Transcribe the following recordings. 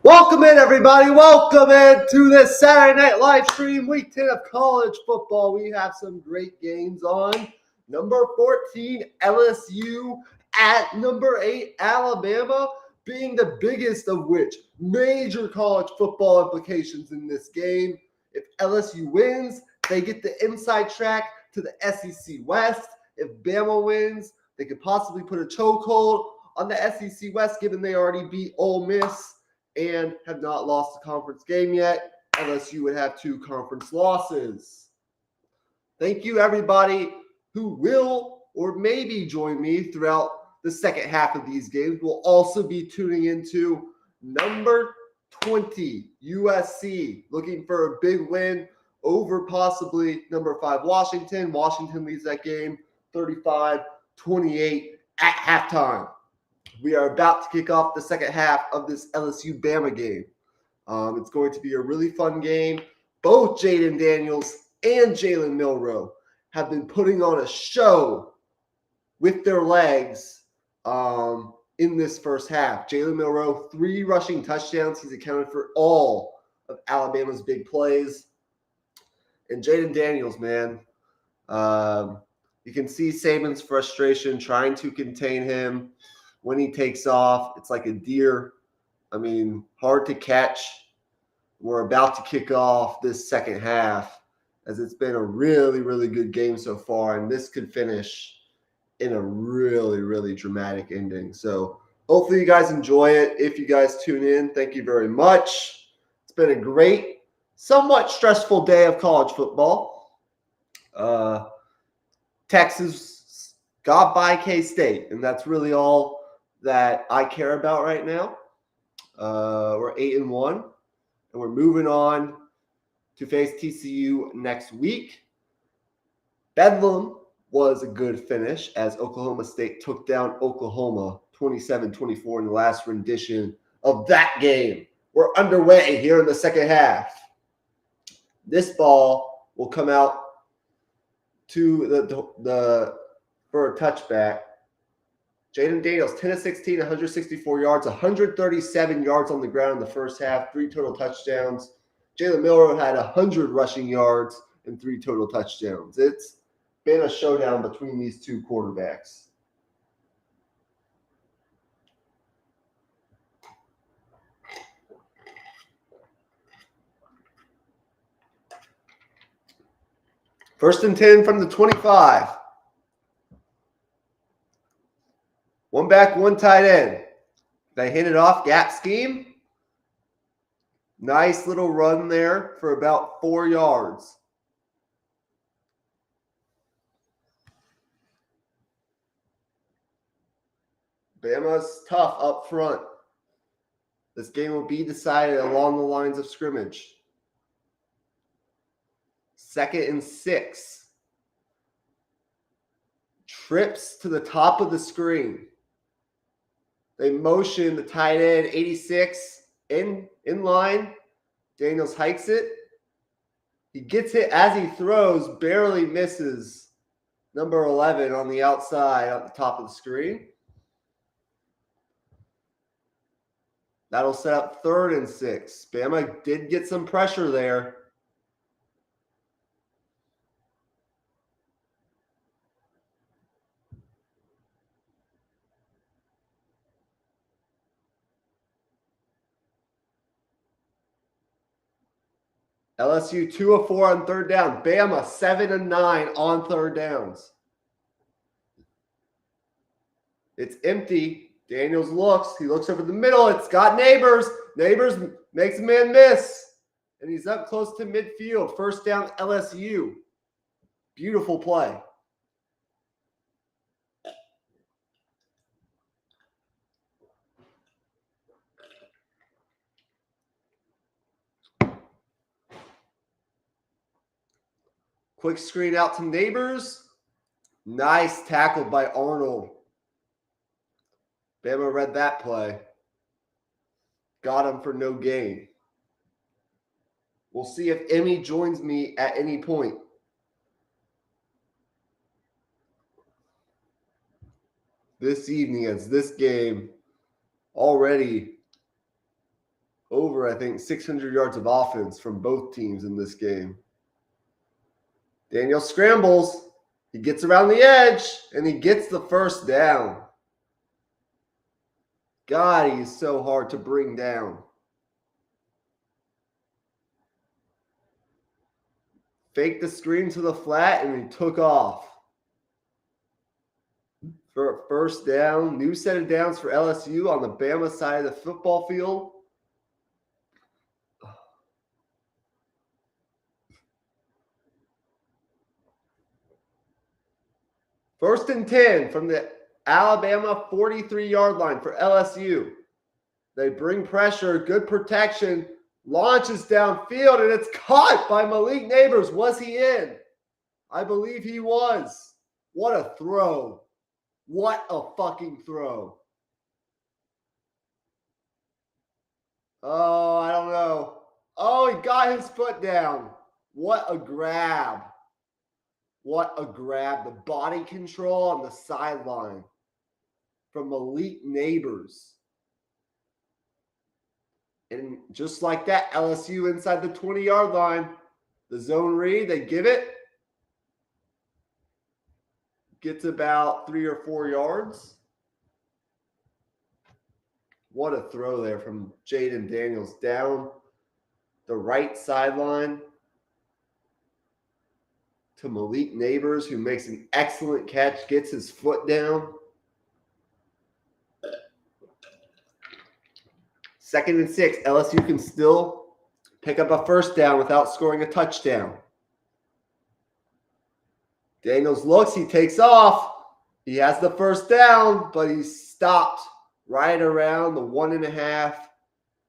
Welcome in, everybody. Welcome in to this Saturday night live stream, week 10 of college football. We have some great games on. Number 14, LSU at number 8, Alabama, being the biggest of which major college football implications in this game. If LSU wins, they get the inside track to the SEC West. If Bama wins, they could possibly put a chokehold on the SEC West, given they already beat Ole Miss and have not lost a conference game yet, unless you would have 2 conference losses. Thank you, everybody who will or maybe join me throughout the second half of these games. We'll also be tuning into number 20, USC, looking for a big win over possibly number 5, Washington. Washington leads that game 35-28 at halftime. We are about to kick off the second half of this LSU-Bama game. It's going to be a really fun game. Both Jaden Daniels and Jalen Milroe have been putting on a show with their legs in this first half. Jalen Milroe, 3 rushing touchdowns. He's accounted for all of Alabama's big plays. And Jaden Daniels, man, you can see Saban's frustration trying to contain him. When he takes off, it's like a deer. I mean, hard to catch. We're about to kick off this second half, as it's been a really, really good game so far, and this could finish in a really, really dramatic ending. So hopefully you guys enjoy it. If you guys tune in, thank you very much. It's been a great, somewhat stressful day of college football. Texas got by K-State, and that's really all that I care about right now. We're 8-1, and we're moving on to face TCU next week. Bedlam was a good finish as Oklahoma State took down Oklahoma 27-24 in the last rendition of that game. We're underway here in the second half. This ball will come out to the for a touchback. Jaden Daniels, 10 of 16, 164 yards, 137 yards on the ground in the first half, 3 total touchdowns. Jalen Milroe had 100 rushing yards and 3 total touchdowns. It's been a showdown between these 2 quarterbacks. First and 10 from the 25. 1 back, 1 tight end. They hit it off, gap scheme. Nice little run there for about 4 yards. Bama's tough up front. This game will be decided along the lines of scrimmage. 2nd and 6. Trips to the top of the screen. They motion the tight end, 86, in line. Daniels hikes it. He gets hit as he throws, barely misses number 11 on the outside at the top of the screen. That'll set up 3rd and 6. Bama did get some pressure there. LSU 2 of 4 on 3rd down. Bama 7 of 9 on 3rd downs. It's empty. Daniels looks. He looks over the middle. It's got Neighbors. Neighbors makes a man miss. And he's up close to midfield. First down, LSU. Beautiful play. Quick screen out to Neighbors. Nice tackle by Arnold. Bama read that play. Got him for no gain. We'll see if Emmy joins me at any point. This evening, as this game already over, I think, 600 yards of offense from both teams in this game. Daniel scrambles. He gets around the edge, and he gets the first down. God, he's so hard to bring down. Faked the screen to the flat, and he took off. For a first down, new set of downs for LSU on the Bama side of the football field. First and 10 from the Alabama 43-yard line for LSU. They bring pressure, good protection, launches downfield, and it's caught by Malik Neighbors. Was he in? I believe he was. What a throw. What a fucking throw. Oh, I don't know. Oh, he got his foot down. What a grab. What a grab. The body control on the sideline from Malik Neighbors. And just like that, LSU inside the 20-yard line. The zone read, they give it. Gets about 3 or 4 yards. What a throw there from Jaden Daniels down the right sideline to Malik Neighbors, who makes an excellent catch, gets his foot down. 2nd and 6. LSU can still pick up a first down without scoring a touchdown. Daniels looks, he takes off. He has the first down, but he's stopped right around the 1.5,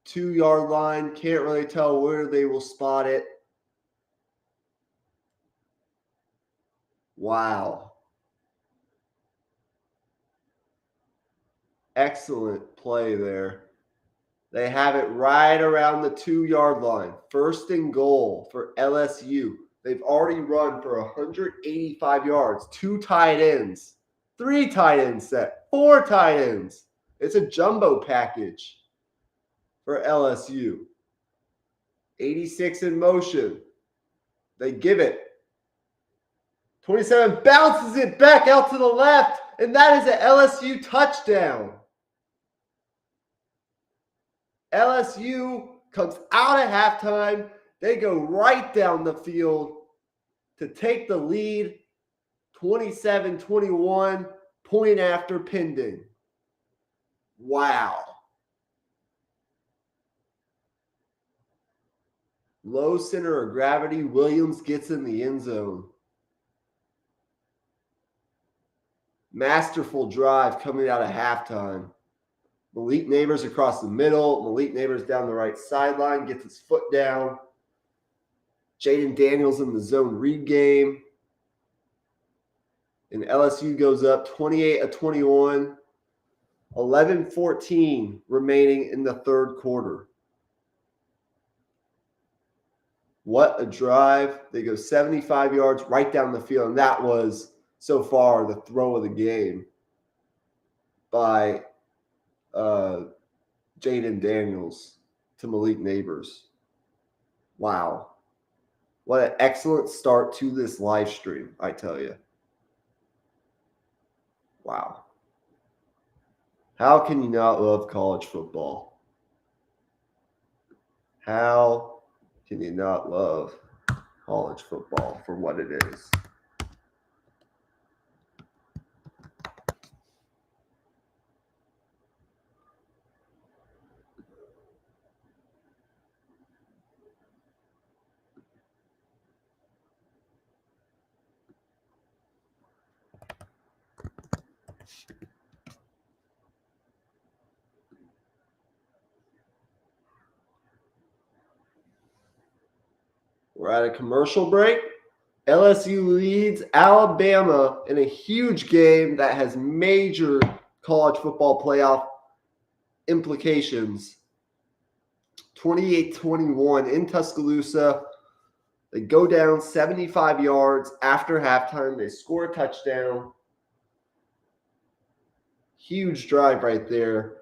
2-yard line. Can't really tell where they will spot it. Wow. Excellent play there. They have it right around the 2-yard line. 1st and goal for LSU. They've already run for 185 yards. 2 tight ends. 3 tight ends set. 4 tight ends. It's a jumbo package for LSU. 86 in motion. They give it. 27 bounces it back out to the left, and that is an LSU touchdown. LSU comes out at halftime. They go right down the field to take the lead, 27-21, point after pending. Wow. Low center of gravity. Williams gets in the end zone. Masterful drive coming out of halftime. Malik Neighbors across the middle. Malik Neighbors down the right sideline. Gets his foot down. Jaden Daniels in the zone read game. And LSU goes up 28-21. 11-14 remaining in the third quarter. What a drive. They go 75 yards right down the field. And that was, so far, the throw of the game by Jaden Daniels to Malik Neighbors. Wow. What an excellent start to this live stream, I tell you. Wow. How can you not love college football? How can you not love college football for what it is? We're at a commercial break. LSU leads Alabama in a huge game that has major college football playoff implications. 28-21 in Tuscaloosa. They go down 75 yards after halftime. They score a touchdown. Huge drive right there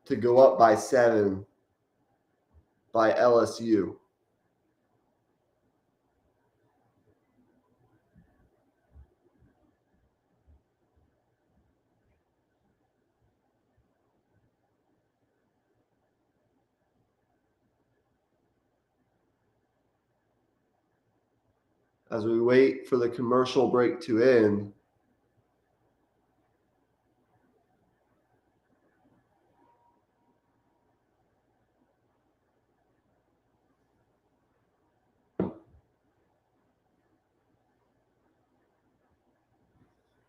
to go up by 7 by LSU. As we wait for the commercial break to end,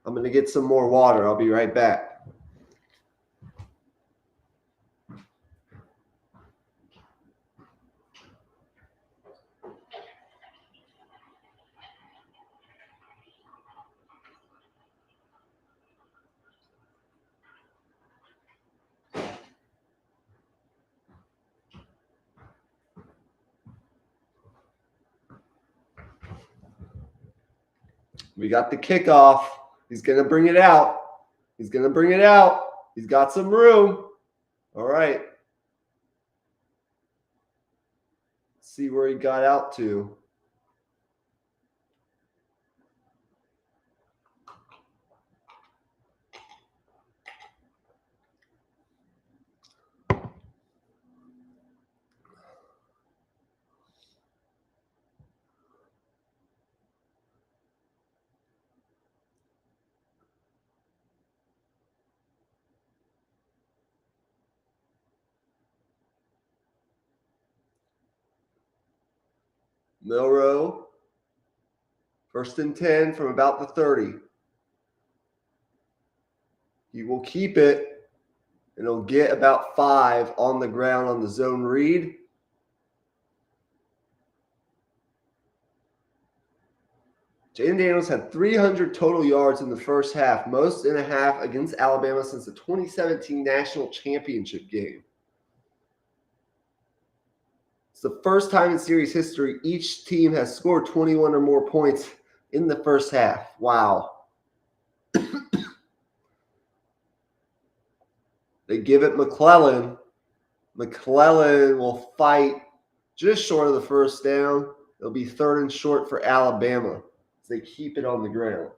I'm going to get some more water. I'll be right back. We got the kickoff. He's going to bring it out. He's going to bring it out. He's got some room. All right. See where he got out to. Milrow, 1st and 10 from about the 30. He will keep it, and he'll get about 5 on the ground on the zone read. Jaden Daniels had 300 total yards in the first half, most in a half against Alabama since the 2017 National Championship game. It's the first time in series history each team has scored 21 or more points in the first half. Wow. They give it McClellan. McClellan will fight just short of the first down. It'll be 3rd and short for Alabama as they keep it on the ground.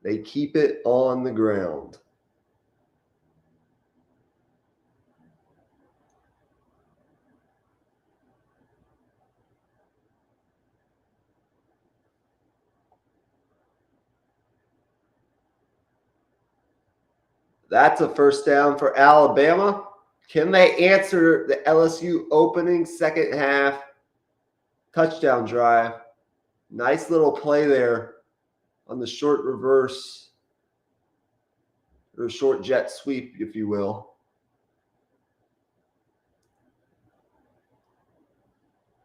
They keep it on the ground. That's a first down for Alabama. Can they answer the LSU opening second half touchdown drive? Nice little play there on the short reverse or short jet sweep, if you will.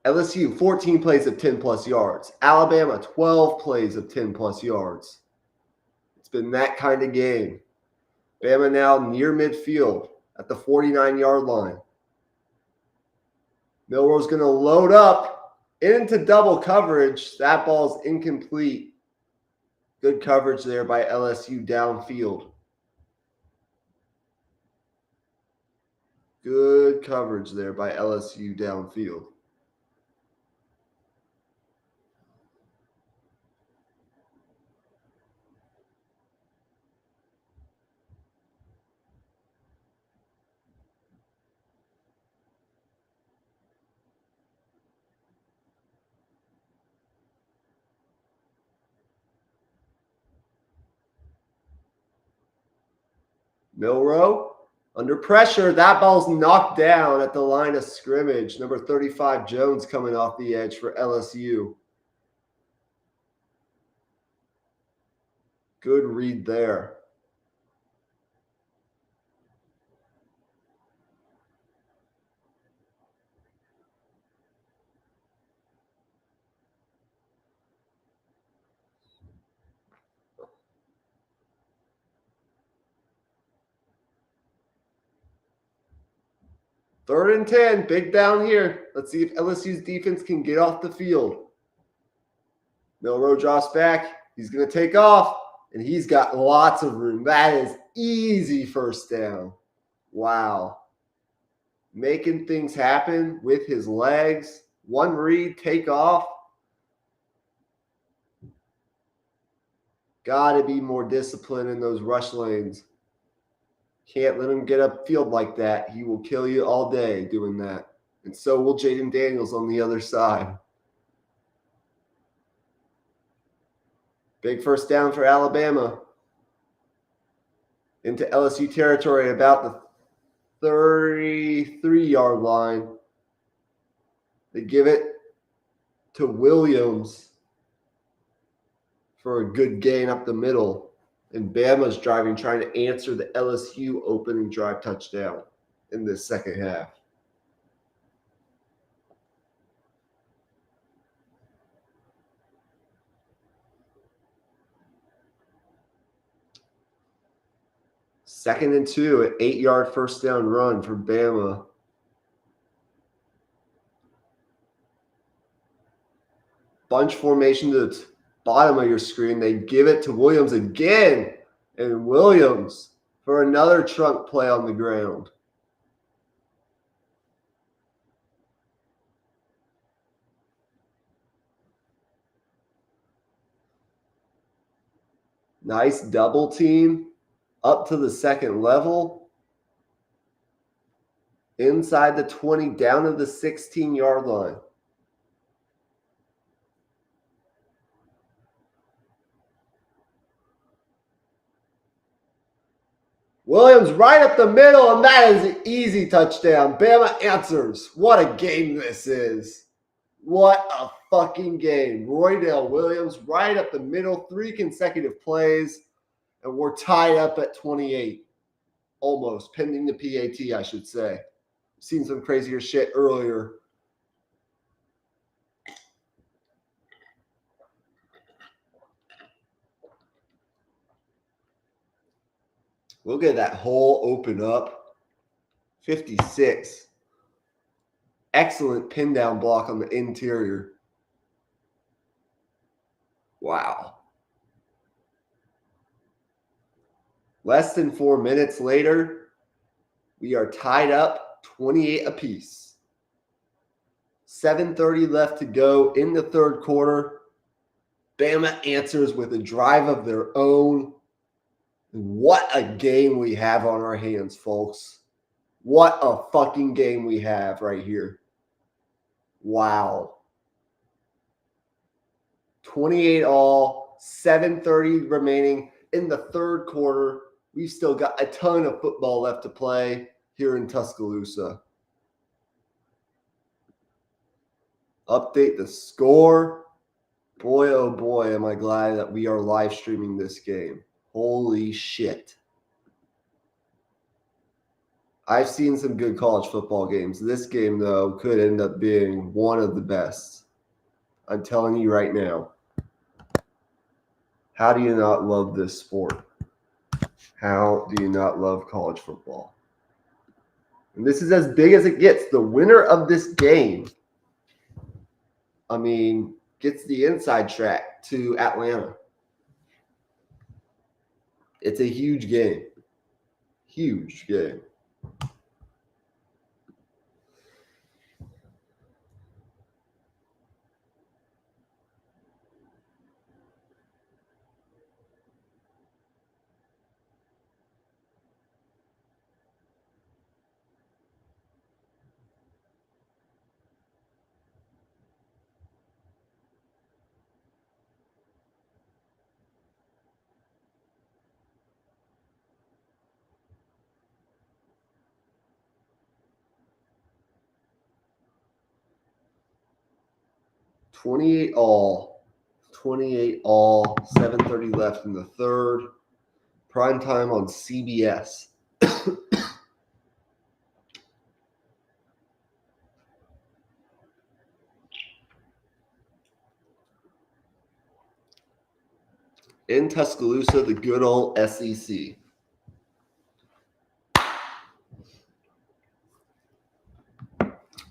LSU, 14 plays of 10-plus yards. Alabama, 12 plays of 10-plus yards. It's been that kind of game. Bama now near midfield at the 49-yard line. Milrow's going to load up into double coverage. That ball's incomplete. Good coverage there by LSU downfield. Good coverage there by LSU downfield. Milrow under pressure. That ball's knocked down at the line of scrimmage. Number 35, Jones, coming off the edge for LSU. Good read there. Third and 10, big down here. Let's see if LSU's defense can get off the field. Milroe drops back. He's going to take off, and he's got lots of room. That is easy first down. Wow. Making things happen with his legs. One read, take off. Got to be more disciplined in those rush lanes. Can't let him get upfield like that. He will kill you all day doing that. And so will Jaden Daniels on the other side. Big first down for Alabama. Into LSU territory about the 33-yard line. They give it to Williams for a good gain up the middle. And Bama's driving, trying to answer the LSU opening drive touchdown in this second half. Second and 2, an 8-yard first down run for Bama. Bunch formation to the bottom of your screen. They give it to Williams again. And Williams for another trunk play on the ground. Nice double team up to the second level. Inside the 20, down to the 16-yard line. Williams right up the middle, and that is an easy touchdown. Bama answers. What a game this is. What a fucking game. Roydell Williams right up the middle, 3 consecutive plays, and we're tied up at 28. Almost, pending the PAT, I should say. Seen some crazier shit earlier. Look at that hole open up. 56. Excellent pin down block on the interior. Wow. Less than 4 minutes later, we are tied up 28 apiece. 7:30 left to go in the third quarter. Bama answers with a drive of their own. What a game we have on our hands, folks. What a fucking game we have right here. Wow. 28 all, 7:30 remaining in the third quarter. We've still got a ton of football left to play here in Tuscaloosa. Update the score. Boy, oh boy, am I glad that we are live streaming this game. Holy shit. I've seen some good college football games. This game, though, could end up being one of the best. I'm telling you right now. How do you not love this sport? How do you not love college football? And this is as big as it gets. The winner of this game, gets the inside track to Atlanta. It's a huge game. Huge game. $28 all, 28 all, 7:30 left in the third. Primetime on CBS. In Tuscaloosa, the good old SEC.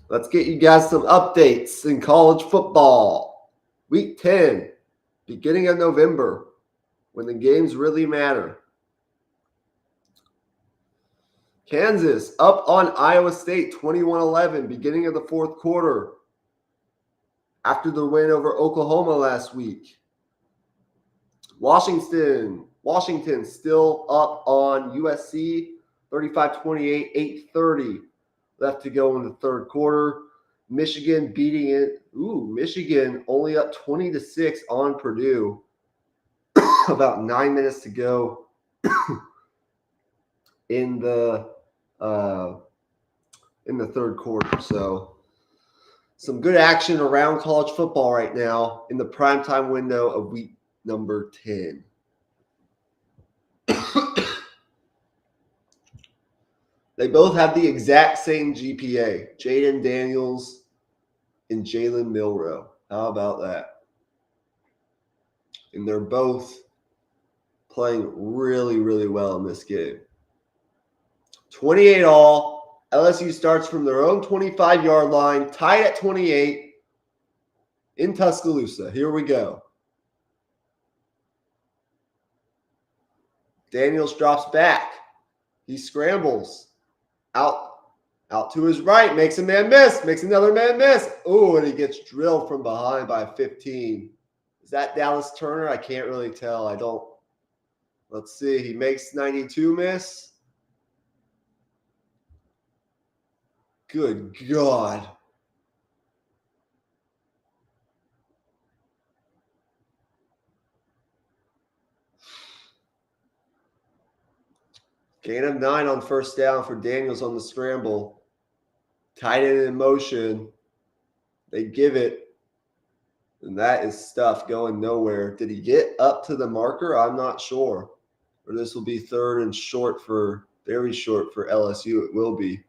Let's get you guys some updates in college football. Week 10, beginning of November, when the games really matter. Kansas up on Iowa State 21-11, beginning of the fourth quarter, after the win over Oklahoma last week. Washington still up on USC 35-28, 8:30 left to go in the third quarter. Michigan beating it. Michigan only up 20-6 on Purdue. About 9 minutes to go in the third quarter. So some good action around college football right now in the primetime window of week number 10. They both have the exact same GPA, Jaden Daniels and Jalen Milroe. How about that? And they're both playing really, really well in this game. 28 all. LSU starts from their own 25-yard line, tied at 28 in Tuscaloosa. Here we go. Daniels drops back. He scrambles. Out to his right, makes a man miss, makes another man miss. And he gets drilled from behind by 15. Is that Dallas Turner? I can't really tell. Let's see. He makes 92 miss. Good God. Gain of 9 on first down for Daniels on the scramble. Tight end in motion. They give it. And that is stuff going nowhere. Did he get up to the marker? I'm not sure. Or this will be third and very short for LSU. It will be.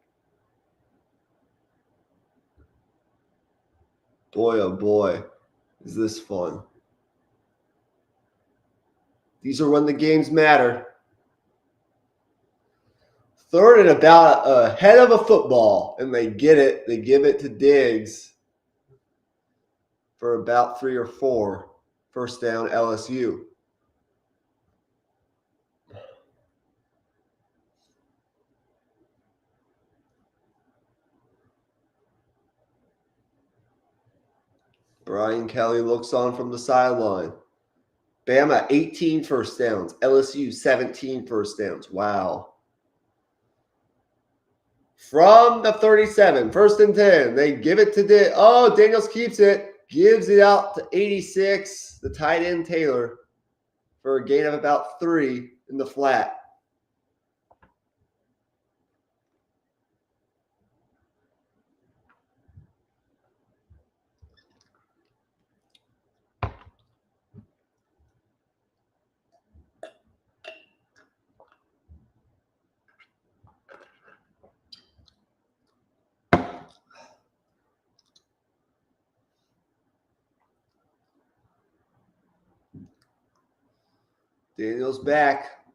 Boy, oh boy, is this fun. These are when the games matter. Third and about a head of a football, and they get it. They give it to Diggs for about 3 or 4. First down, LSU. Brian Kelly looks on from the sideline. Bama, 18 first downs. LSU, 17 first downs. Wow. From the 37, first and 10. They give it to Daniels keeps it. Gives it out to 86, the tight end Taylor, for a gain of about 3 in the flat. Daniels back.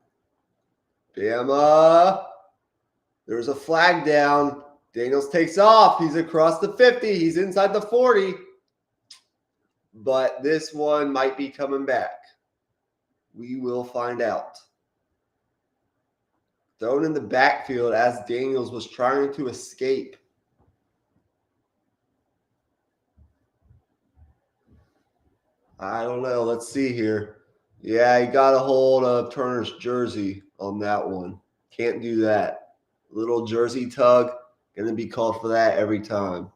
Bama. There's a flag down. Daniels takes off. He's across the 50. He's inside the 40. But this one might be coming back. We will find out. Thrown in the backfield as Daniels was trying to escape. I don't know. Let's see here. Yeah, he got a hold of Turner's jersey on that one. Can't do that. Little jersey tug. Going to be called for that every time.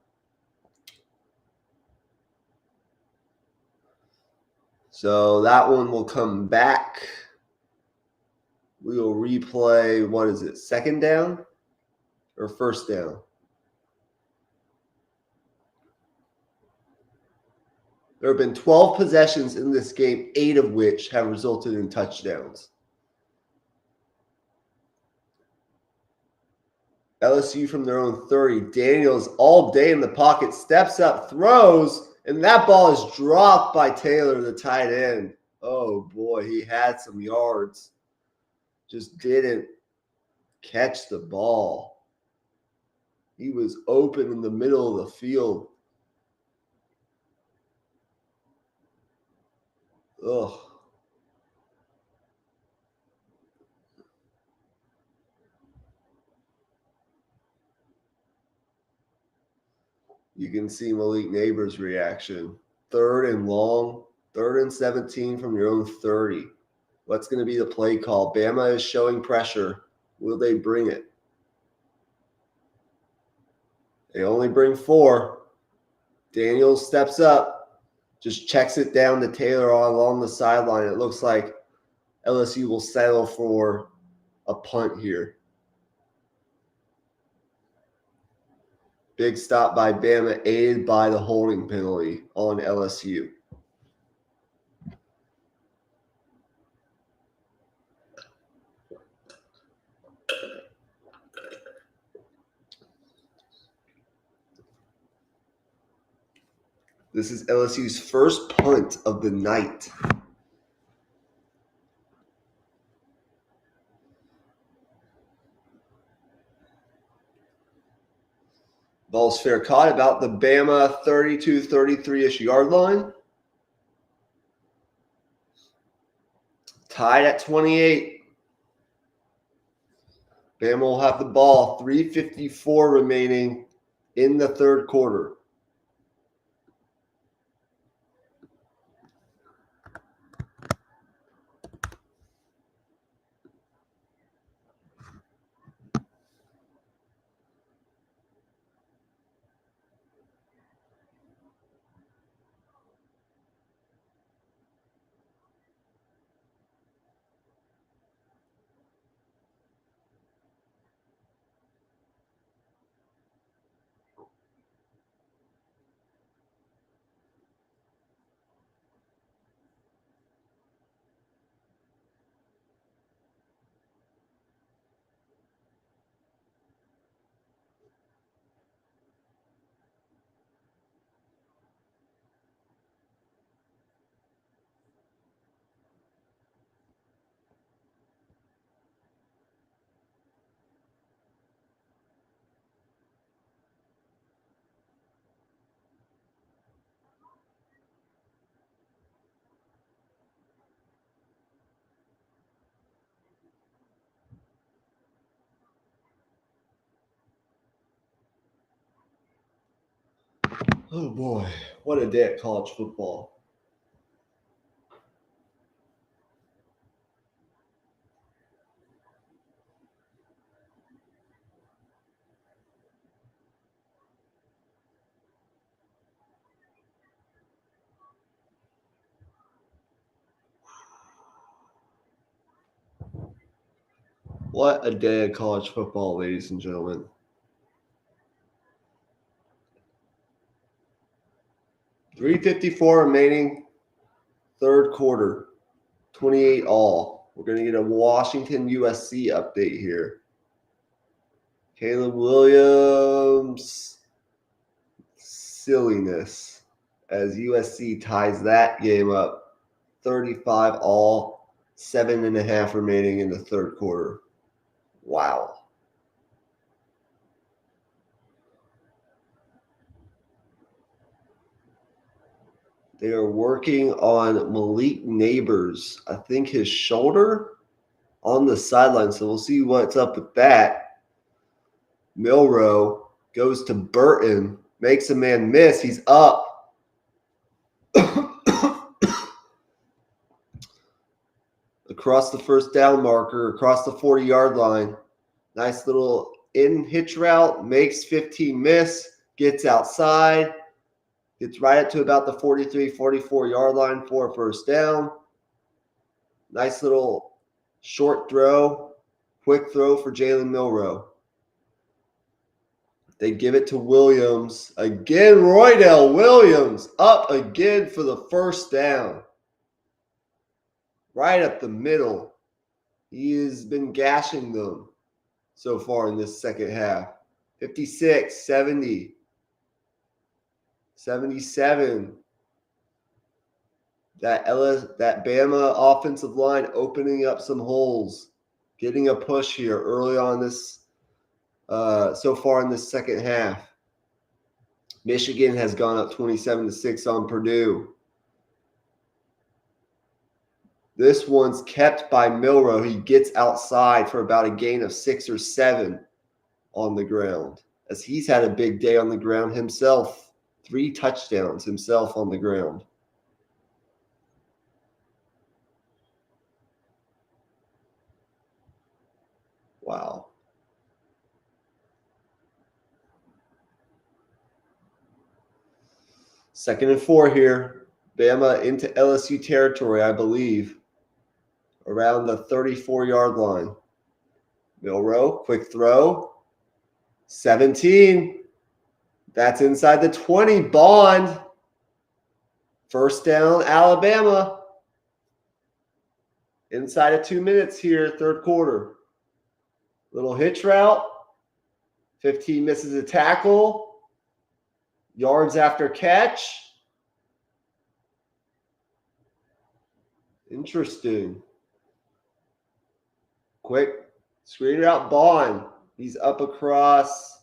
So that one will come back. We will replay, what is it, second down or first down? There have been 12 possessions in this game, 8 of which have resulted in touchdowns. LSU from their own 30. Daniels all day in the pocket, steps up, throws, and that ball is dropped by Taylor, the tight end. Oh, boy, he had some yards. Just didn't catch the ball. He was open in the middle of the field. Ugh. You can see Malik Neighbors' reaction. 3rd and long, 3rd and 17 from your own 30. What's going to be the play call? Bama is showing pressure. Will they bring it? They only bring 4. Daniels steps up, just checks it down to Taylor along the sideline. It looks like LSU will settle for a punt here. Big stop by Bama, aided by the holding penalty on LSU. This is LSU's first punt of the night. Ball's fair caught about the Bama 32, 33-ish yard line. Tied at 28. Bama will have the ball. 3:54 remaining in the third quarter. Oh boy, what a day at college football. What a day of college football, ladies and gentlemen. $3:54 remaining, third quarter, 28 all. We're going to get a Washington USC update here. Caleb Williams, silliness as USC ties that game up. 35 all, 7.5 remaining in the third quarter. Wow. They are working on Malik Neighbors, I think his shoulder on the sideline. So we'll see what's up with that. Milroe goes to Burton, makes a man miss. He's up. Across the first down marker, across the 40-yard line. Nice little in hitch route, makes 15 miss, gets outside. Gets right up to about the 43, 44-yard line for a first down. Nice little short throw, quick throw for Jalen Milroe. They give it to Williams. Again, Roydell Williams up again for the first down. Right up the middle. He has been gashing them so far in this second half. 56, 70, 77. That Bama offensive line opening up some holes, getting a push here early on this, so far in this second half. Michigan has gone up 27-6 on Purdue. This one's kept by Milroe. He gets outside for about a gain of 6 or 7 on the ground, as he's had a big day on the ground himself. 3 touchdowns himself on the ground. Wow. Second and 4 here. Bama into LSU territory, I believe, around the 34-yard line. Milroe, quick throw. 17. That's inside the 20. Bond. First down, Alabama. Inside of 2 minutes here, third quarter. Little hitch route. 15 misses a tackle. Yards after catch. Interesting. Quick screen route, Bond. He's up across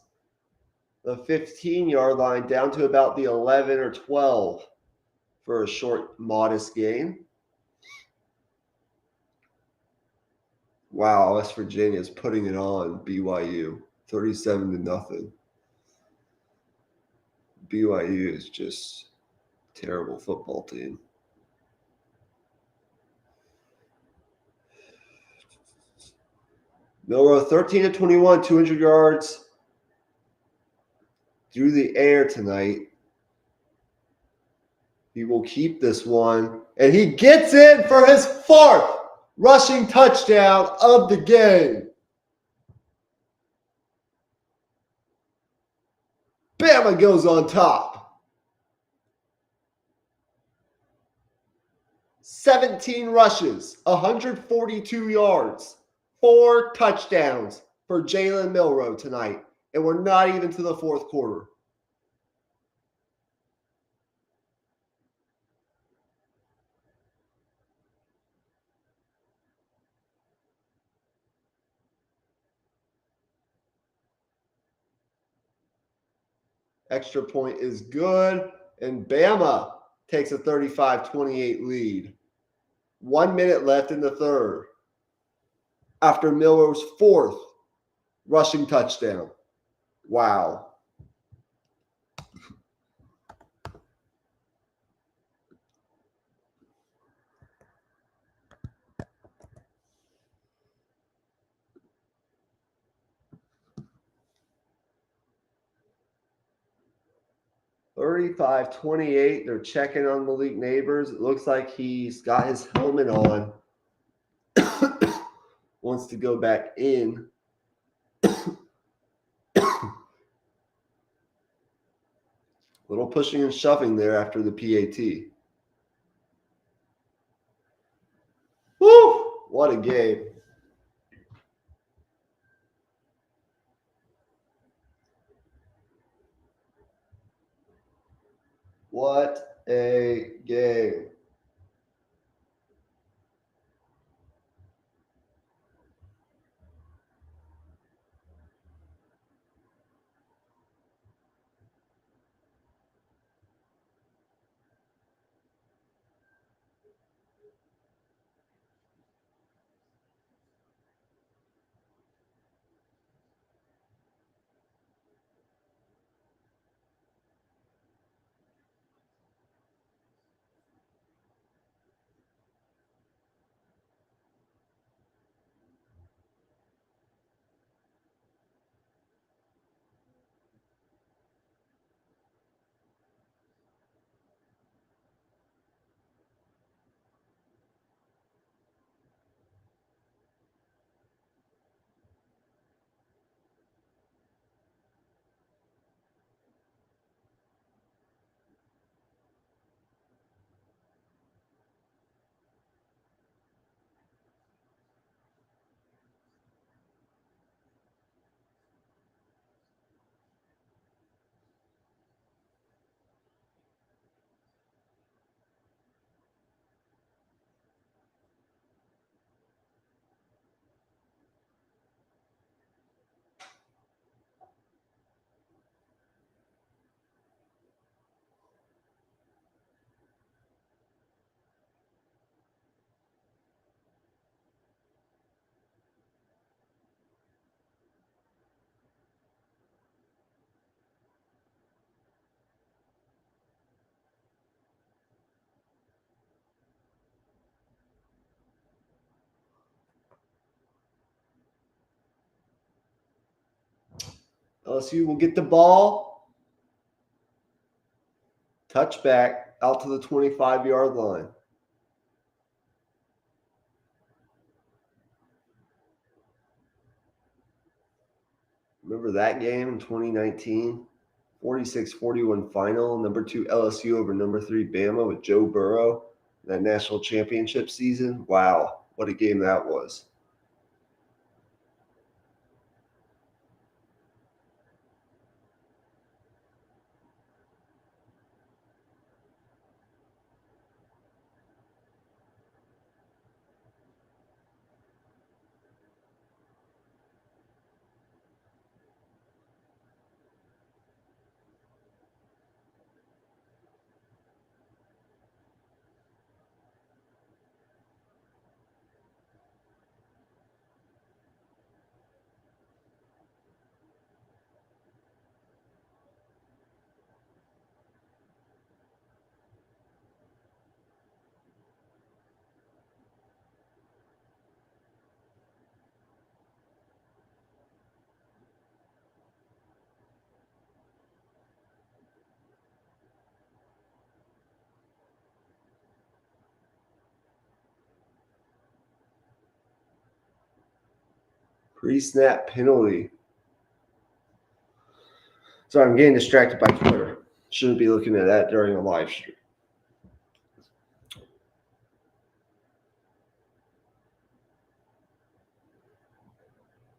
the 15-yard line down to about the 11 or 12 for a short, modest gain. Wow, West Virginia is putting it on BYU, 37-0. BYU is just a terrible football team. Milroe, 13-21, 200 yards through the air tonight. He will keep this one, and he gets in for his 4th rushing touchdown of the game. Bama goes on top. 17 rushes, 142 yards, 4 touchdowns for Jalen Milroe tonight, and we're not even to the fourth quarter. Extra point is good, and Bama takes a 35-28 lead. 1 minute left in the third after Milroe's 4th rushing touchdown. Wow. $35-28. They're checking on Malik Neighbors. It looks like he's got his helmet on. Wants to go back in. Little pushing and shoving there after the PAT. Woo! What a game. What a game. LSU will get the ball. Touchback out to the 25-yard line. Remember that game in 2019? 46-41 final. Number 2 LSU over number 3 Bama with Joe Burrow. That national championship season. Wow, what a game that was. Pre-snap penalty. Sorry, I'm getting distracted by Twitter. Shouldn't be looking at that during a live stream.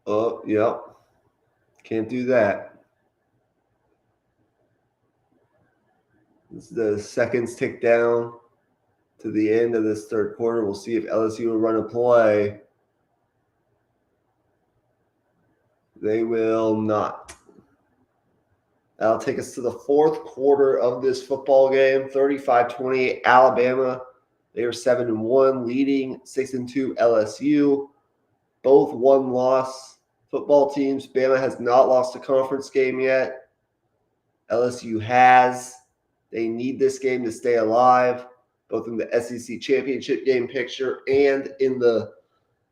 Oh, yep. Can't do that. As the seconds tick down to the end of this third quarter, we'll see if LSU will run a play. They will not. That'll take us to the fourth quarter of this football game. 35-28 Alabama. They are 7-1, leading 6-2 LSU. Both one-loss football teams. Bama has not lost a conference game yet. LSU has. They need this game to stay alive, both in the SEC championship game picture and in the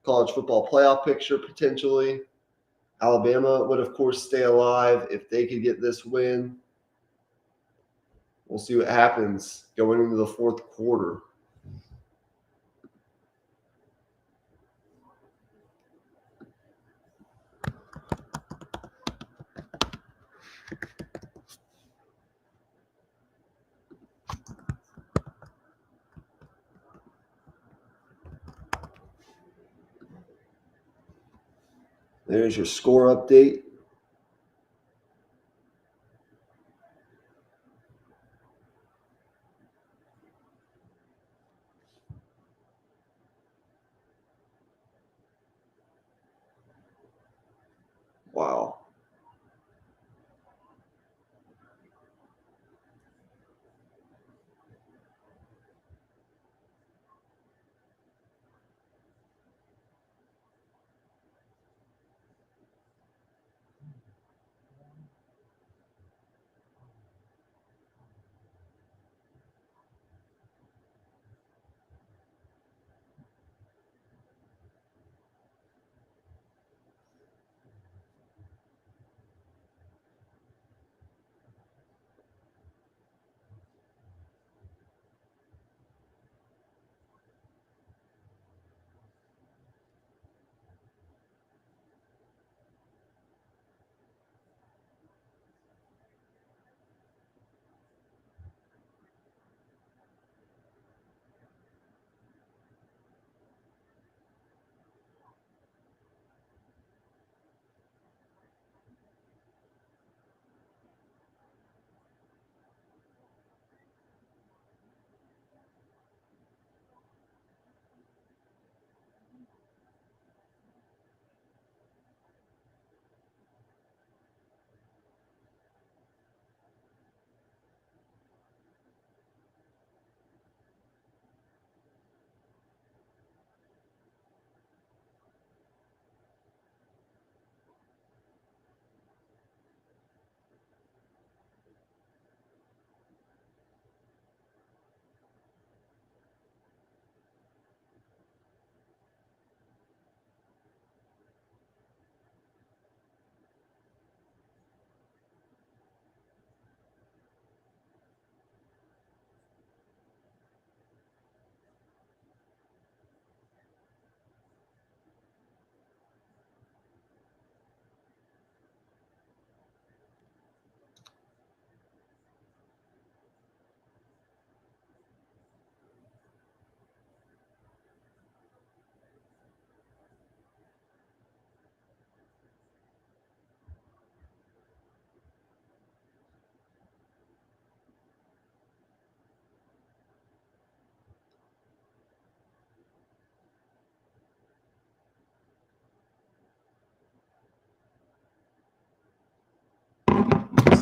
college football playoff picture potentially. Alabama would, of course, stay alive if they could get this win. We'll see what happens going into the fourth quarter. There's your score update. Wow.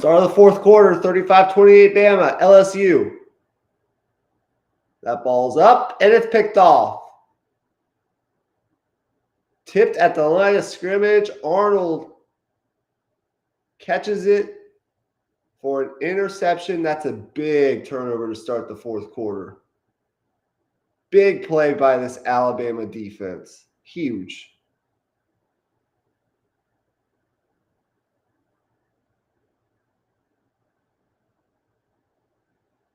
Start of the fourth quarter, 35-28 Bama, LSU. That ball's up, and it's picked off. Tipped at the line of scrimmage. Arnold catches it for an interception. That's a big turnover to start the fourth quarter. Big play by this Alabama defense. Huge.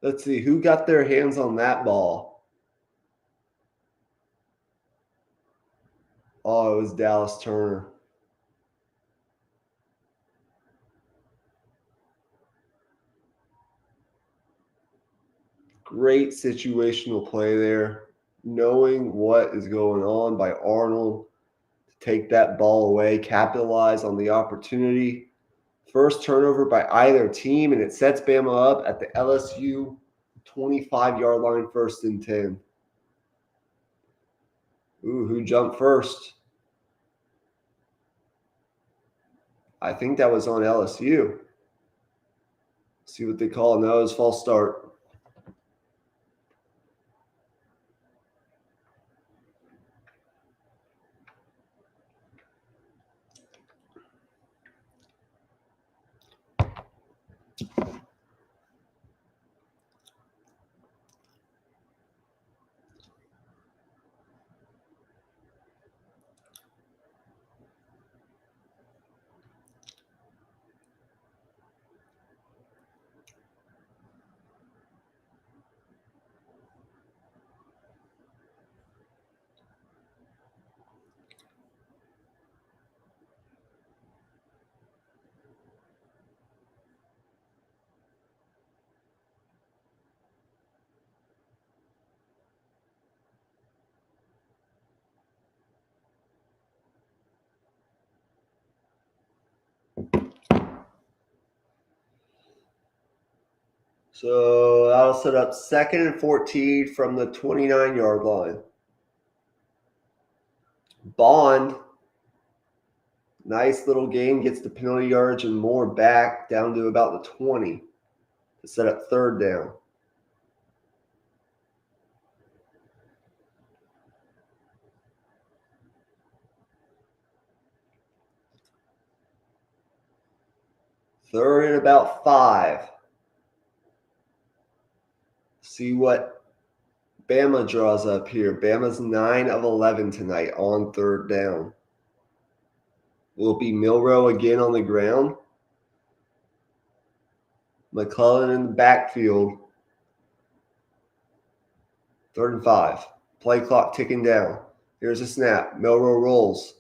Let's see, who got their hands on that ball? Oh, it was Dallas Turner. Great situational play there. Knowing what is going on by Arnold to take that ball away, capitalize on the opportunity. First turnover by either team, and it sets Bama up at the LSU 25-yard line, 1st and 10. Ooh, who jumped first? I think that was on LSU. See what they call it. No, it was false start. So that'll set up 2nd and 14 from the 29-yard line. Bond, nice little game, gets the penalty yards and more back down to about the 20 to set up 3rd down. Third and about 5. See what Bama draws up here. Bama's 9 of 11 tonight on 3rd down. Will it be Milroe again on the ground? McClellan in the backfield. 3rd and 5. Play clock ticking down. Here's a snap. Milroe rolls.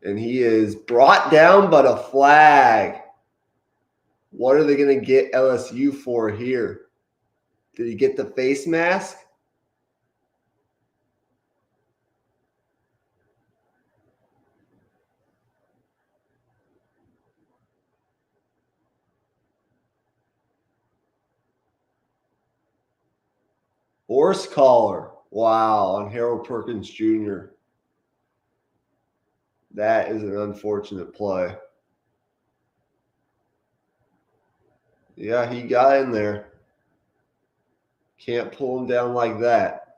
And he is brought down, but a flag. What are they going to get LSU for here? Did he get the face mask? Horse collar. Wow, on Harold Perkins Jr. That is an unfortunate play. Yeah, he got in there. Can't pull him down like that.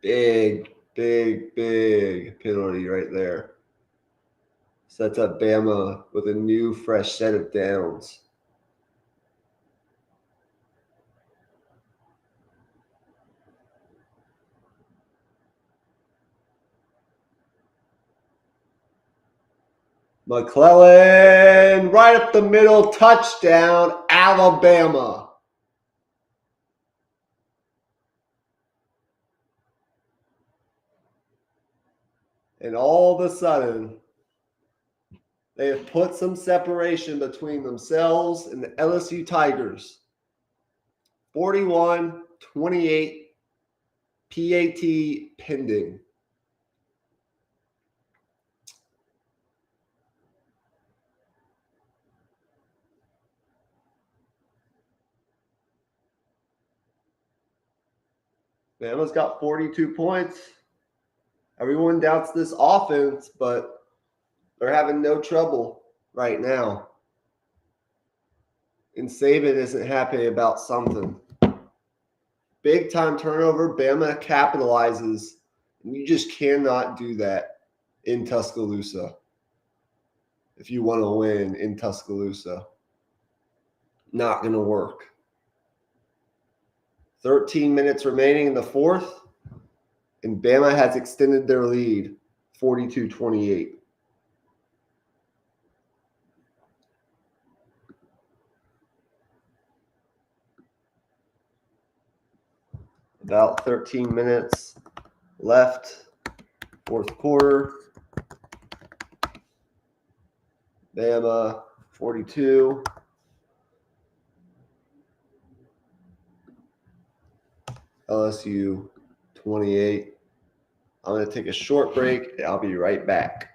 Big penalty right there. Sets up Bama with a new fresh set of downs. McClellan, right up the middle, touchdown, Alabama. And all of a sudden, they have put some separation between themselves and the LSU Tigers. 41-28, PAT pending. Bama's got 42 points. Everyone doubts this offense, but they're having no trouble right now. And Saban isn't happy about something. Big time turnover. Bama capitalizes. And you just cannot do that in Tuscaloosa if you want to win in Tuscaloosa. Not going to work. 13 minutes remaining in the fourth, and Bama has extended their lead 42-28. About 13 minutes left, fourth quarter. Bama 42. LSU 28. I'm going to take a short break, and I'll be right back.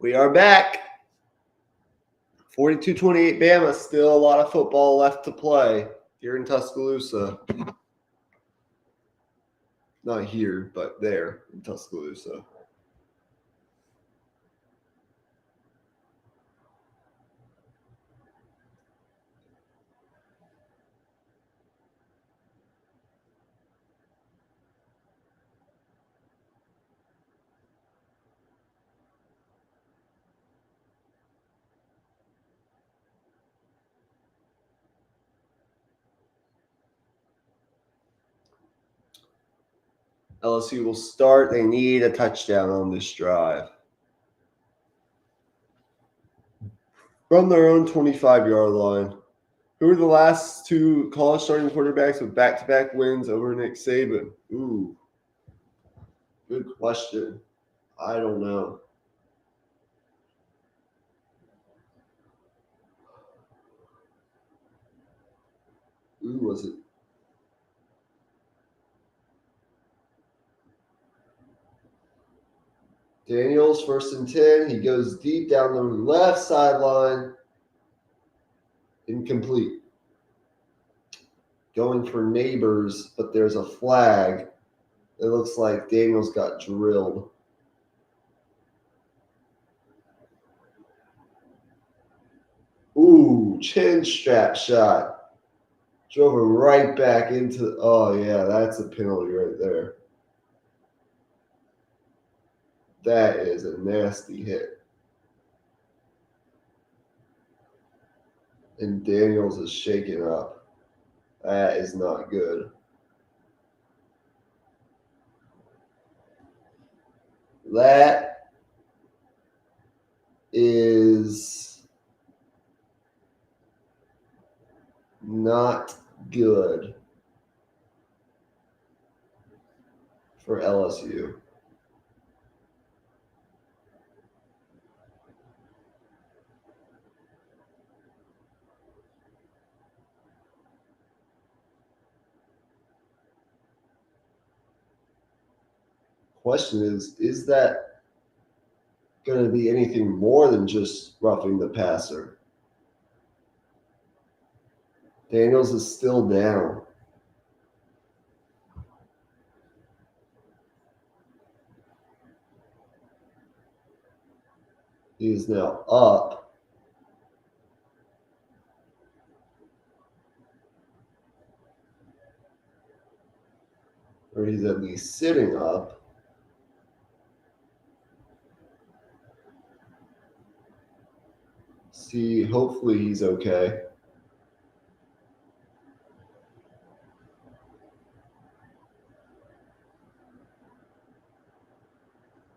We are back. 42-28 Bama. Still a lot of football left to play here in Tuscaloosa. Not here, but there in Tuscaloosa. LSU will start. They need a touchdown on this drive. From their own 25-yard line. Who are the last two college starting quarterbacks with back-to-back wins over Nick Saban? Ooh, good question. I don't know. Who was it? Daniels, 1st and 10. He goes deep down the left sideline. Incomplete. Going for Neighbors, but there's a flag. It looks like Daniels got drilled. Ooh, chin strap shot. Drove him right back into. Oh, yeah, that's a penalty right there. That is a nasty hit. And Daniels is shaking up. That is not good. That is not good for LSU. Question is that going to be anything more than just roughing the passer? Daniels is still down. He is now up. Or he's at least sitting up. See, hopefully he's okay.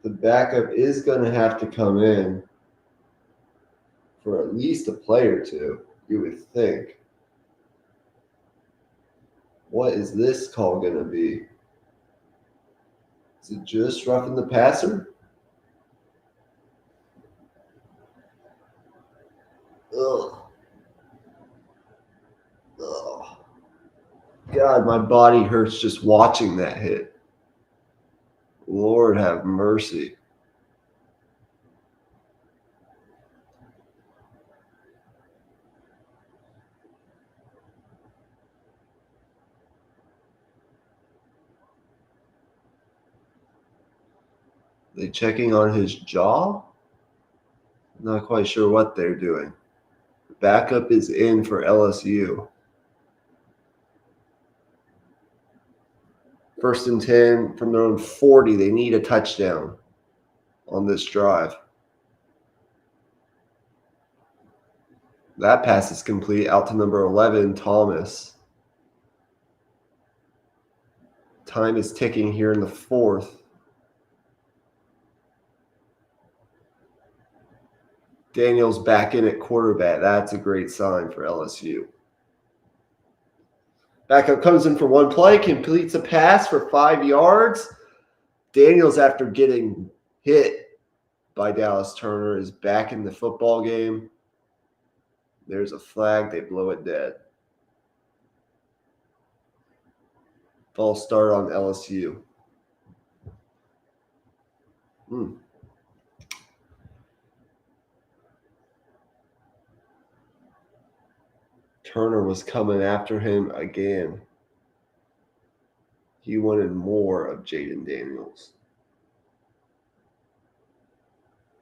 The backup is going to have to come in for at least a play or two, you would think. What is this call going to be? Is it just roughing the passer? Ugh. Ugh. God, my body hurts just watching that hit. Lord have mercy. They checking on his jaw? Not quite sure what they're doing. Backup is in for LSU. 1st and 10 from their own 40. They need a touchdown on this drive. That pass is complete out to number 11, Thomas. Time is ticking here in the 4th. Daniels back in at quarterback. That's a great sign for LSU. Backup comes in for one play, completes a pass for 5 yards. Daniels, after getting hit by Dallas Turner, is back in the football game. There's a flag. They blow it dead. False start on LSU. Turner was coming after him again. He wanted more of Jaden Daniels.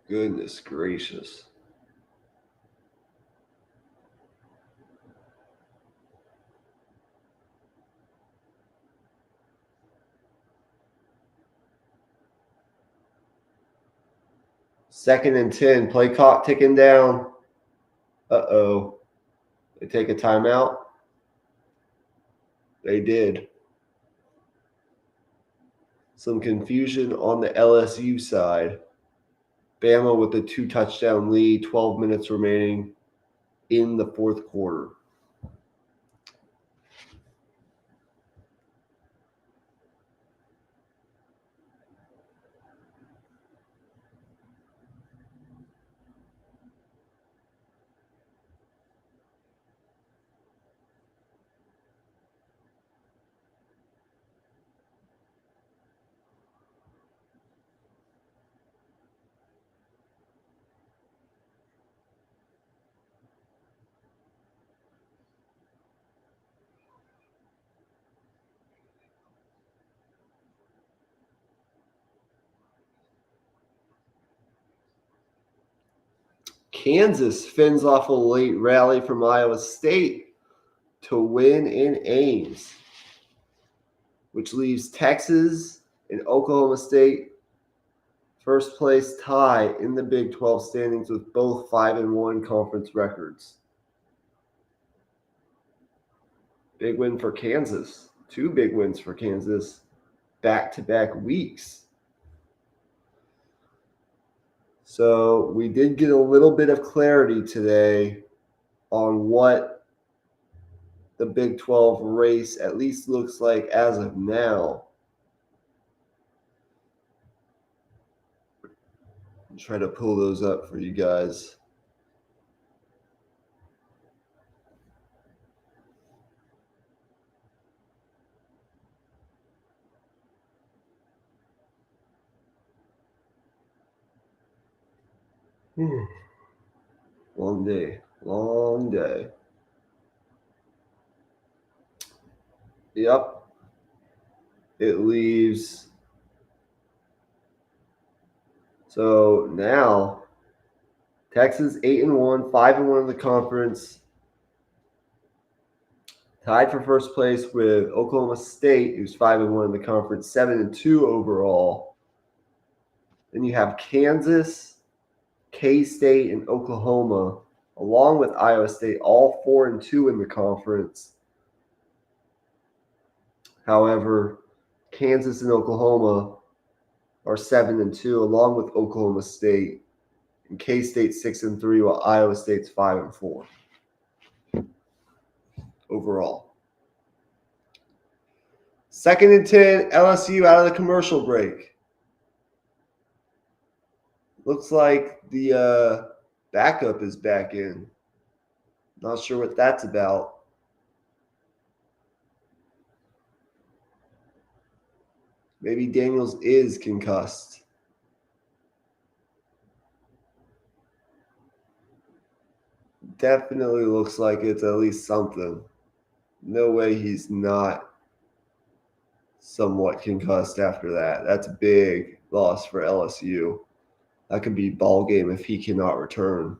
Goodness gracious. Second and 10. Play clock ticking down. Uh-oh. They take a timeout? They did. Some confusion on the LSU side. Bama with a 2-touchdown lead, 12 minutes remaining in the 4th quarter. Kansas fends off a late rally from Iowa State to win in Ames, which leaves Texas and Oklahoma State first place tie in the Big 12 standings with both 5-1 conference records. Big win for Kansas. 2 big wins for Kansas back-to-back weeks. So we did get a little bit of clarity today on what the Big 12 race at least looks like as of now. I'll try to pull those up for you guys. Long day. Long day. Yep. It leaves. So now Texas 8-1, 5-1 in the conference. Tied for first place with Oklahoma State, who's 5-1 in the conference, 7-2 overall. Then you have Kansas, K-State, and Oklahoma, along with Iowa State, all 4-2 in the conference. However, Kansas and Oklahoma are 7-2, along with Oklahoma State, and K-State 6-3, while Iowa State's 5-4 overall. 2nd and 10, LSU out of the commercial break. Looks like the backup is back in. Not sure what that's about. Maybe Daniels is concussed. Definitely looks like it's at least something. No way he's not somewhat concussed after that. That's a big loss for LSU. That could be ball game if he cannot return.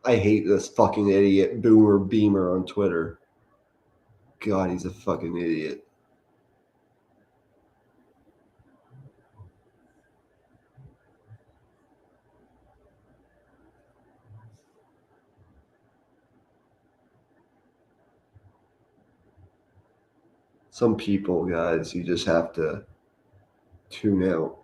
I hate this fucking idiot Boomer Beamer on Twitter. God, he's a fucking idiot. Some people, guys, you just have to tune out.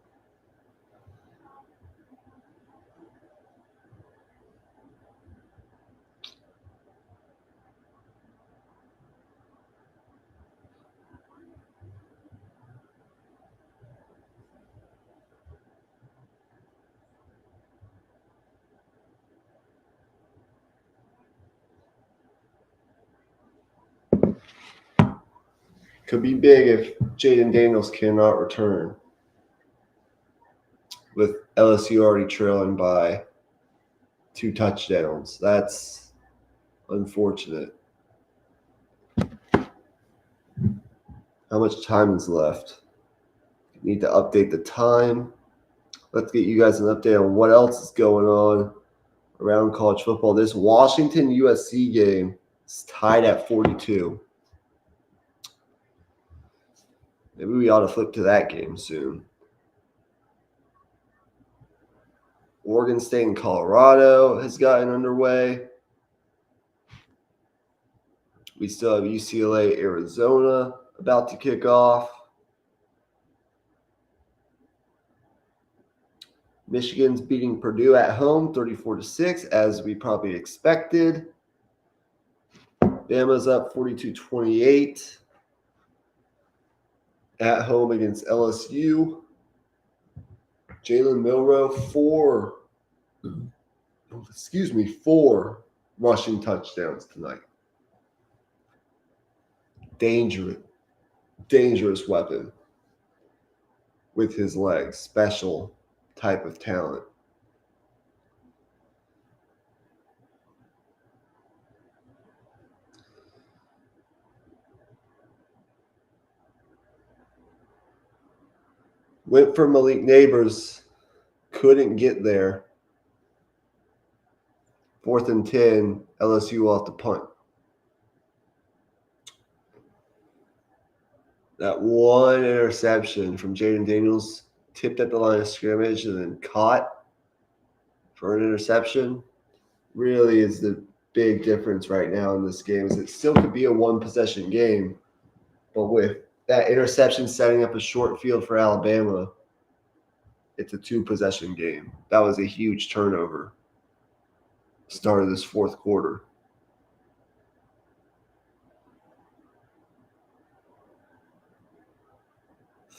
Could be big if Jaden Daniels cannot return, with LSU already trailing by 2 touchdowns. That's unfortunate. How much time is left? Need to update the time. Let's get you guys an update on what else is going on around college football. This Washington USC game is tied at 42. Maybe we ought to flip to that game soon. Oregon State and Colorado has gotten underway. We still have UCLA, Arizona about to kick off. Michigan's beating Purdue at home 34-6, as we probably expected. Bama's up 42-28 at home against LSU. Jalen Milroe, 4 rushing touchdowns tonight. Dangerous weapon with his legs. Special type of talent. Went for Malik Neighbors. Couldn't get there. 4th and 10. LSU off the punt. That one interception from Jaden Daniels, tipped at the line of scrimmage and then caught for an interception, really is the big difference right now in this game. Is it still could be a 1-possession game, but with that interception setting up a short field for Alabama, it's a 2-possession game. That was a huge turnover. Start of this 4th quarter.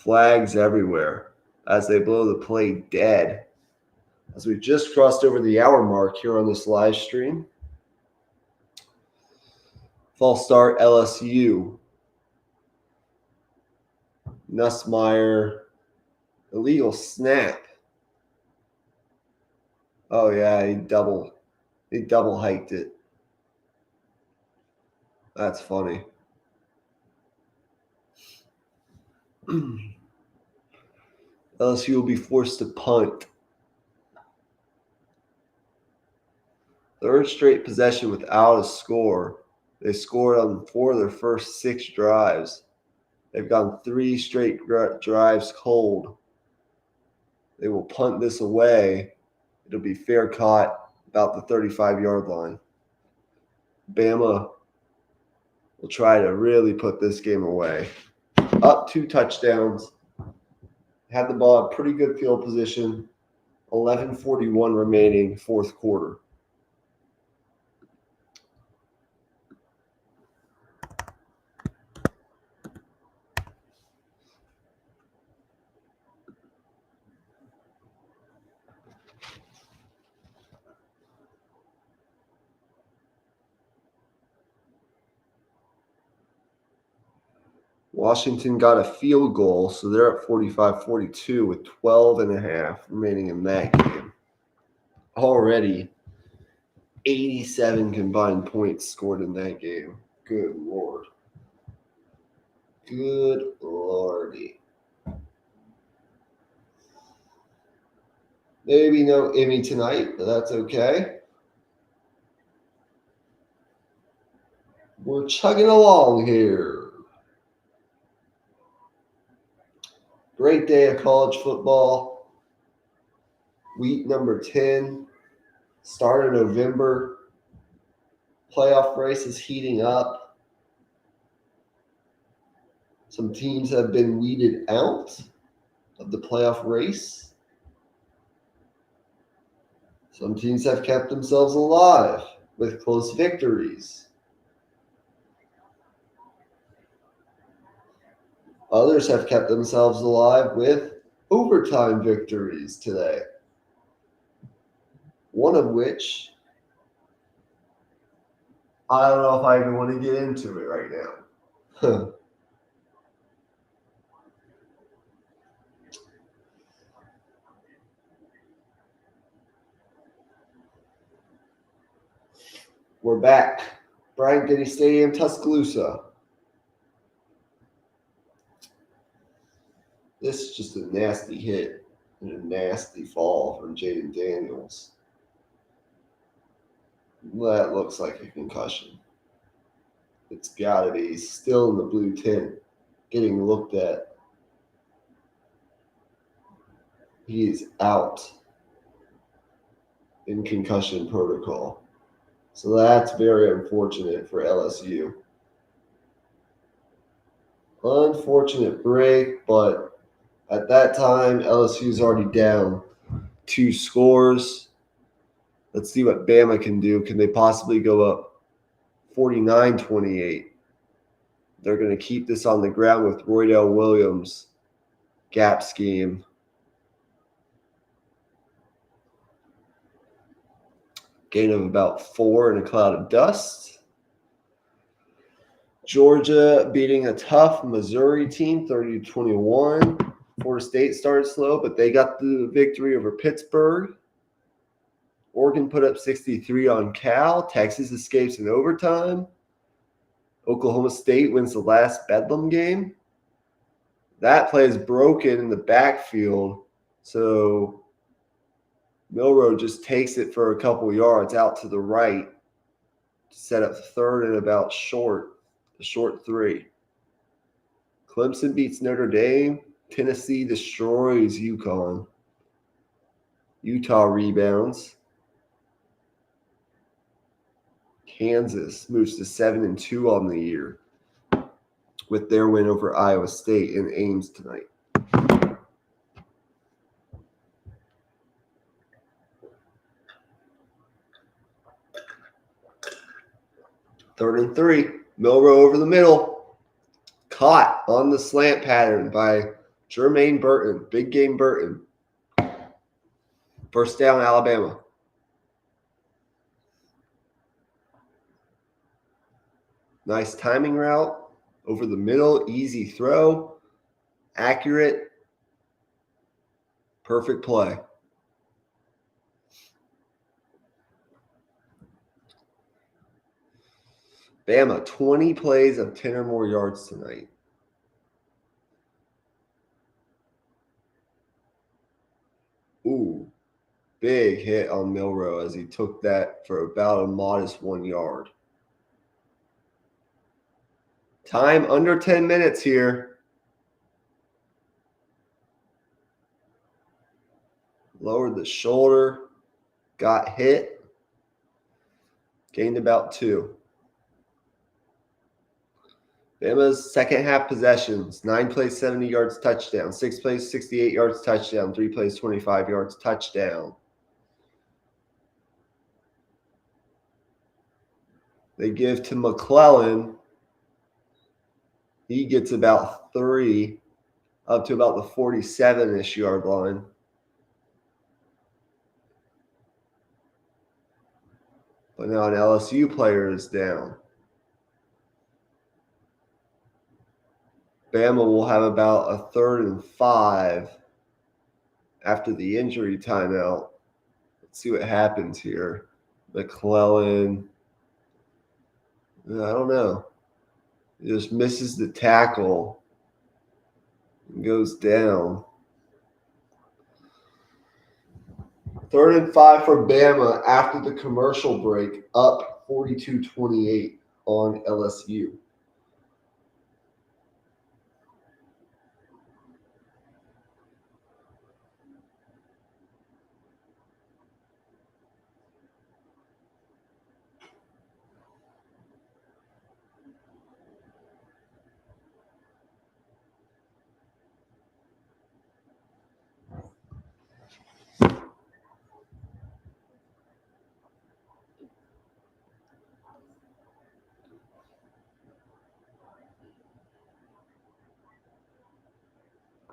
Flags everywhere as they blow the play dead. As we've just crossed over the hour mark here on this live stream. False start LSU. Nussmeier. Illegal snap. Oh yeah, he double hiked it. That's funny. LSU will be forced to punt. Third straight possession without a score. They scored on 4 of their first 6 drives. They've gone 3 straight drives cold. They will punt this away. It'll be fair caught about the 35-yard line. Bama will try to really put this game away. Up 2 touchdowns. Had the ball at pretty good field position. 11:41 remaining, fourth quarter. Washington got a field goal, so they're at 45-42 with 12 and a half remaining in that game. Already 87 combined points scored in that game. Good Lord. Good Lordy. Maybe no Emmy tonight, but that's okay. We're chugging along here. Great day of college football. Week number 10. Start of November. Playoff race is heating up. Some teams have been weeded out of the playoff race. Some teams have kept themselves alive with close victories. Others have kept themselves alive with overtime victories today. One of which, I don't know if I even want to get into it right now. We're back. Bryant-Denny Stadium, Tuscaloosa. This is just a nasty hit and a nasty fall from Jaden Daniels. That looks like a concussion. It's got to be. He's still in the blue tent, getting looked at. He is out in concussion protocol. So that's very unfortunate for LSU. Unfortunate break, but at that time, LSU's already down 2 scores. Let's see what Bama can do. Can they possibly go up 49-28? They're going to keep this on the ground with Roydell Williams' gap scheme. Gain of about 4 in a cloud of dust. Georgia beating a tough Missouri team, 30-21. Florida State started slow, but they got the victory over Pittsburgh. Oregon put up 63 on Cal. Texas escapes in overtime. Oklahoma State wins the last Bedlam game. That play is broken in the backfield, so Milroe just takes it for a couple yards out to the right to set up third and about the short 3. Clemson beats Notre Dame. Tennessee destroys UConn. Utah rebounds. Kansas moves to 7-2 on the year with their win over Iowa State in Ames tonight. Third and 3. Milroe over the middle. Caught on the slant pattern by Jermaine Burton, big game Burton. First down, Alabama. Nice timing route. Over the middle, easy throw. Accurate. Perfect play. Bama, 20 plays of 10 or more yards tonight. Ooh, big hit on Milroe as he took that for about a modest 1 yard. Time under 10 minutes here. Lowered the shoulder, got hit, gained about 2. Bama's second half possessions, 9 plays, 70 yards, touchdown. 6 plays, 68 yards, touchdown. 3 plays, 25 yards, touchdown. They give to McClellan. He gets about 3, up to about the 47-ish yard line. But now an LSU player is down. Bama will have about a 3rd and 5 after the injury timeout. Let's see what happens here. McClellan, I don't know. He just misses the tackle and goes down. 3rd and 5 for Bama after the commercial break, up 42-28 on LSU.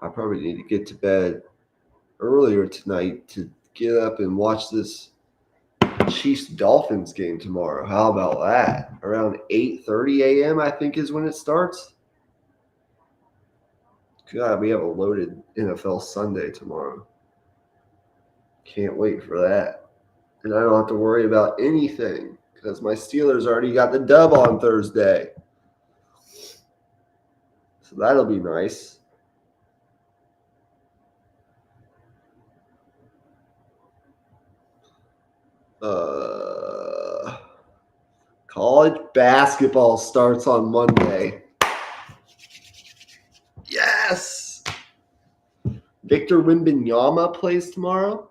I probably need to get to bed earlier tonight to get up and watch this Chiefs-Dolphins game tomorrow. How about that? Around 8:30 a.m., I think, is when it starts. God, we have a loaded NFL Sunday tomorrow. Can't wait for that. And I don't have to worry about anything because my Steelers already got the dub on Thursday. So that'll be nice. College basketball starts on Monday. Yes! Victor Wembanyama plays tomorrow.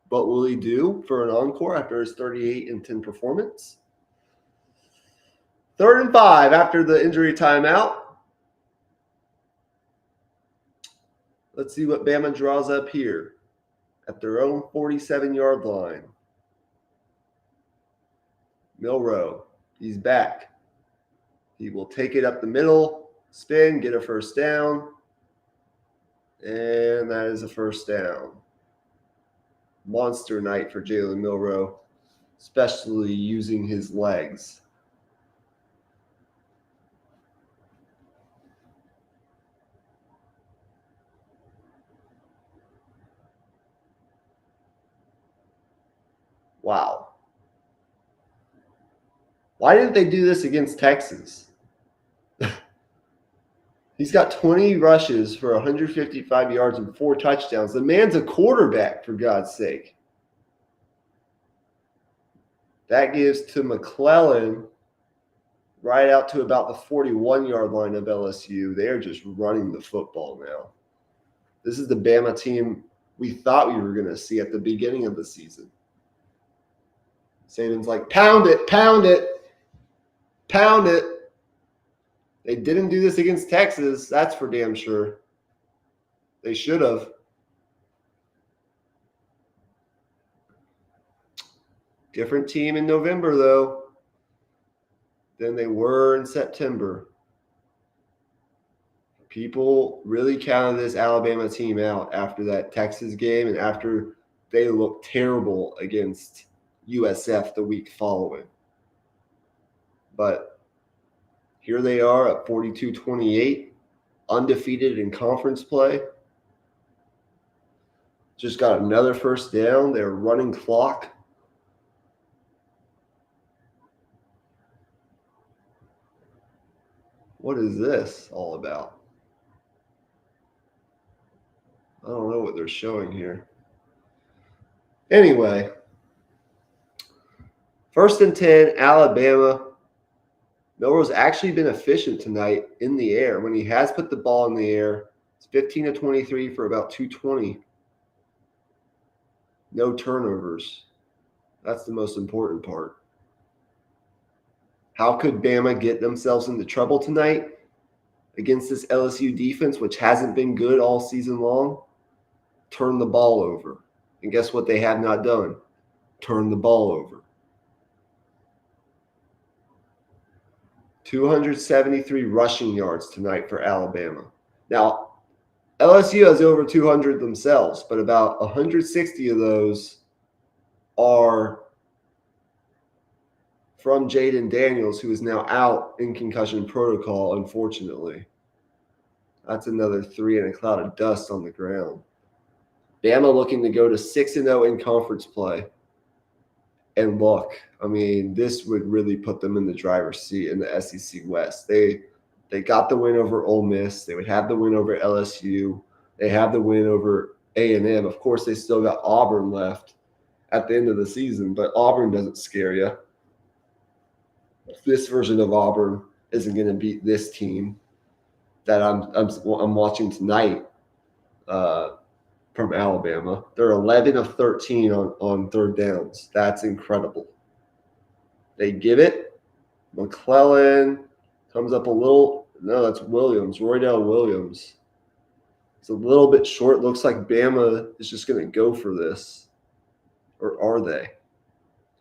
What will he do for an encore after his 38-10 performance? 3rd and 5 after the injury timeout. Let's see what Bama draws up here at their own 47-yard line. Milroe, he's back. He will take it up the middle, spin, get a first down. And that is a first down. Monster night for Jalen Milroe, especially using his legs. Wow. Why didn't they do this against Texas? He's got 20 rushes for 155 yards and 4 touchdowns. The man's a quarterback, for God's sake. That gives to McClellan right out to about the 41-yard line of LSU. They are just running the football now. This is the Bama team we thought we were going to see at the beginning of the season. Saban's like, pound it, pound it, pound it. They didn't do this against Texas, that's for damn sure. They should have. Different team in November, though, than they were in September. People really counted this Alabama team out after that Texas game and after they looked terrible against USF the week following. But here they are at 42-28, undefeated in conference play. Just got another first down. They're running clock. What is this all about? I don't know what they're showing here. Anyway, 1st and 10, Alabama. Milroe's actually been efficient tonight in the air. When he has put the ball in the air, it's 15 to 23 for about 220. No turnovers. That's the most important part. How could Bama get themselves into trouble tonight against this LSU defense, which hasn't been good all season long? Turn the ball over. And guess what they have not done? Turn the ball over. 273 rushing yards tonight for Alabama. Now, LSU has over 200 themselves, but about 160 of those are from Jaden Daniels, who is now out in concussion protocol, unfortunately. That's another 3 and a cloud of dust on the ground. Bama looking to go to 6-0 in conference play. And look, I mean, this would really put them in the driver's seat in the SEC West. They got the win over Ole Miss. They would have the win over LSU. They have the win over A&M. Of course, they still got Auburn left at the end of the season, but Auburn doesn't scare you. This version of Auburn isn't going to beat this team that I'm watching tonight from Alabama. They're 11 of 13 on third downs. That's incredible. They give it. McClellan comes up a little. No, that's Williams. Roydell Williams. It's a little bit short. Looks like Bama is just going to go for this. Or are they?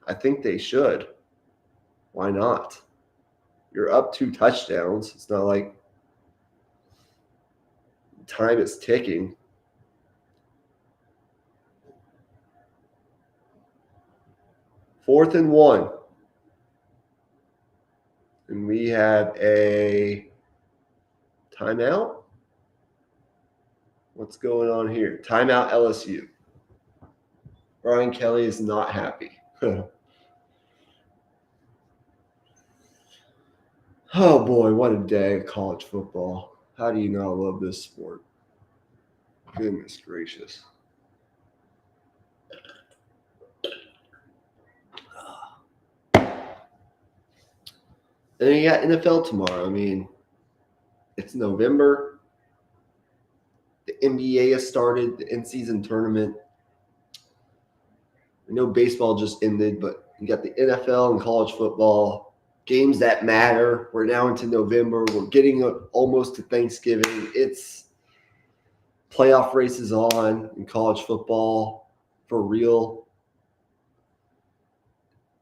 I think they should. Why not? You're up 2 touchdowns. It's not like time is ticking. Fourth and 1. And we have a timeout. What's going on here? Timeout LSU. Brian Kelly is not happy. Oh boy, what a day of college football. How do you not love this sport? Goodness gracious. And then you got NFL tomorrow. I mean, it's November. The NBA has started the in-season tournament. I know baseball just ended, but you got the NFL and college football. Games that matter. We're now into November. We're getting almost to Thanksgiving. It's playoff races on in college football for real.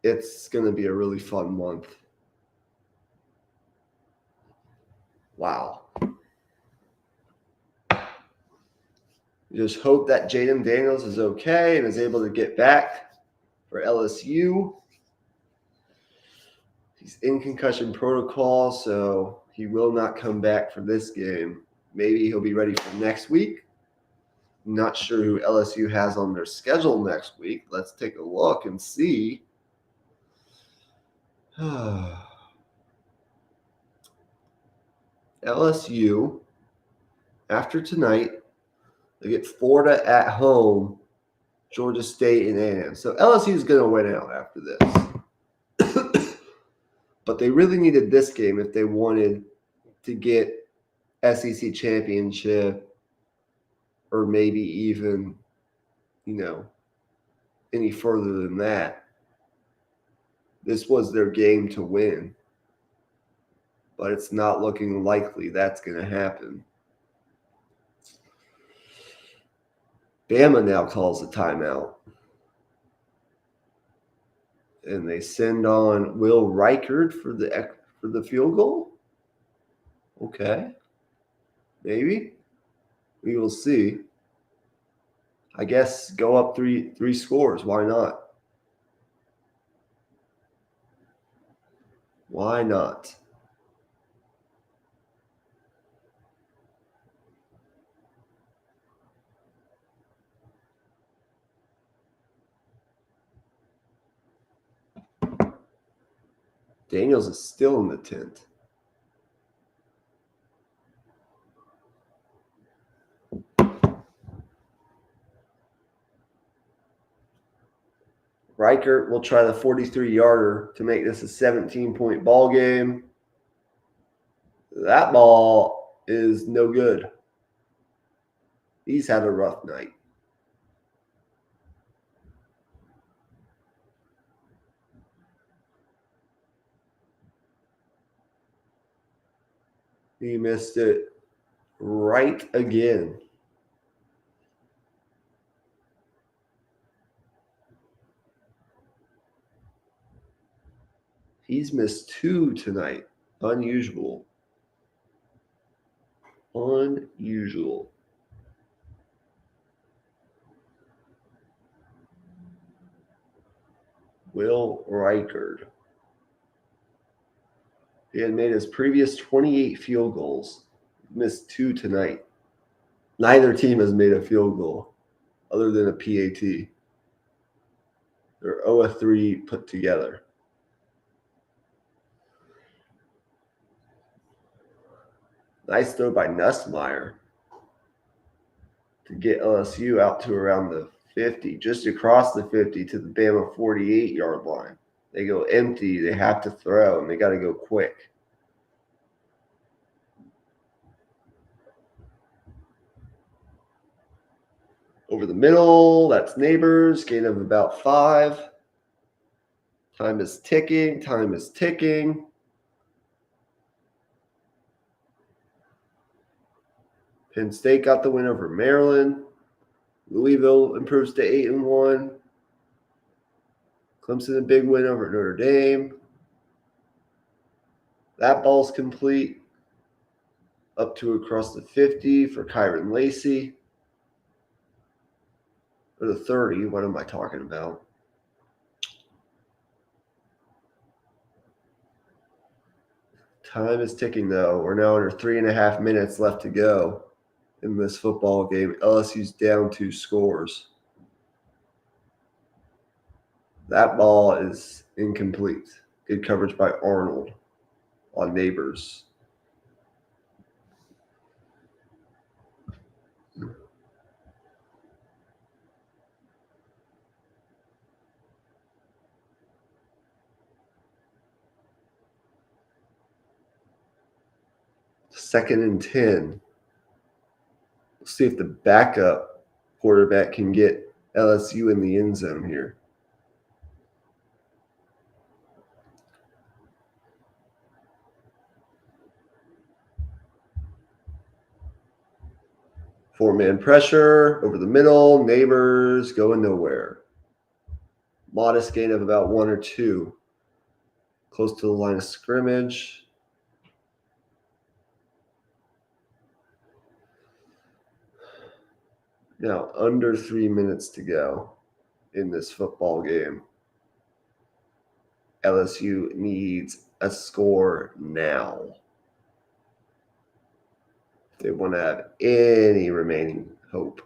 It's going to be a really fun month. Wow. You just hope that Jaden Daniels is okay and is able to get back for LSU. He's in concussion protocol, so he will not come back for this game. Maybe he'll be ready for next week. Not sure who LSU has on their schedule next week. Let's take a look and see. LSU, after tonight, they get Florida at home, Georgia State, and A&M. So LSU is going to win out after this. But they really needed this game if they wanted to get SEC championship or maybe even, any further than that. This was their game to win. But it's not looking likely that's going to happen. Bama now calls a timeout. And they send on Will Reichard for the field goal. Okay. Maybe. We will see. I guess go up three scores. Why not? Why not? Daniels is still in the tent. Reichert will try the 43-yarder to make this a 17-point ball game. That ball is no good. He's had a rough night. He missed it right again. He's missed 2 tonight. Unusual. Unusual. Will Reichert. He had made his previous 28 field goals. Missed 2 tonight. Neither team has made a field goal other than a PAT. They're 0-3 put together. Nice throw by Nussmeier to get LSU out to around the 50, just across the 50 to the Bama 48-yard line. They go empty. They have to throw, and they got to go quick. Over the middle, that's Neighbors. Gain of about 5. Time is ticking. Time is ticking. Penn State got the win over Maryland. Louisville improves to 8-1. Clemson a big win over Notre Dame. That ball's complete. Up to across the 50 for Kyron Lacey. Or the 30. What am I talking about? Time is ticking, though. We're now under 3.5 minutes left to go in this football game. LSU's down 2 scores. That ball is incomplete. Good coverage by Arnold on Neighbors. Second and 10. We'll see if the backup quarterback can get LSU in the end zone here. Four-man pressure over the middle. Neighbors going nowhere. Modest gain of about 1 or 2. Close to the line of scrimmage. Now, under 3 minutes to go in this football game. LSU needs a score now if they want to have any remaining hope.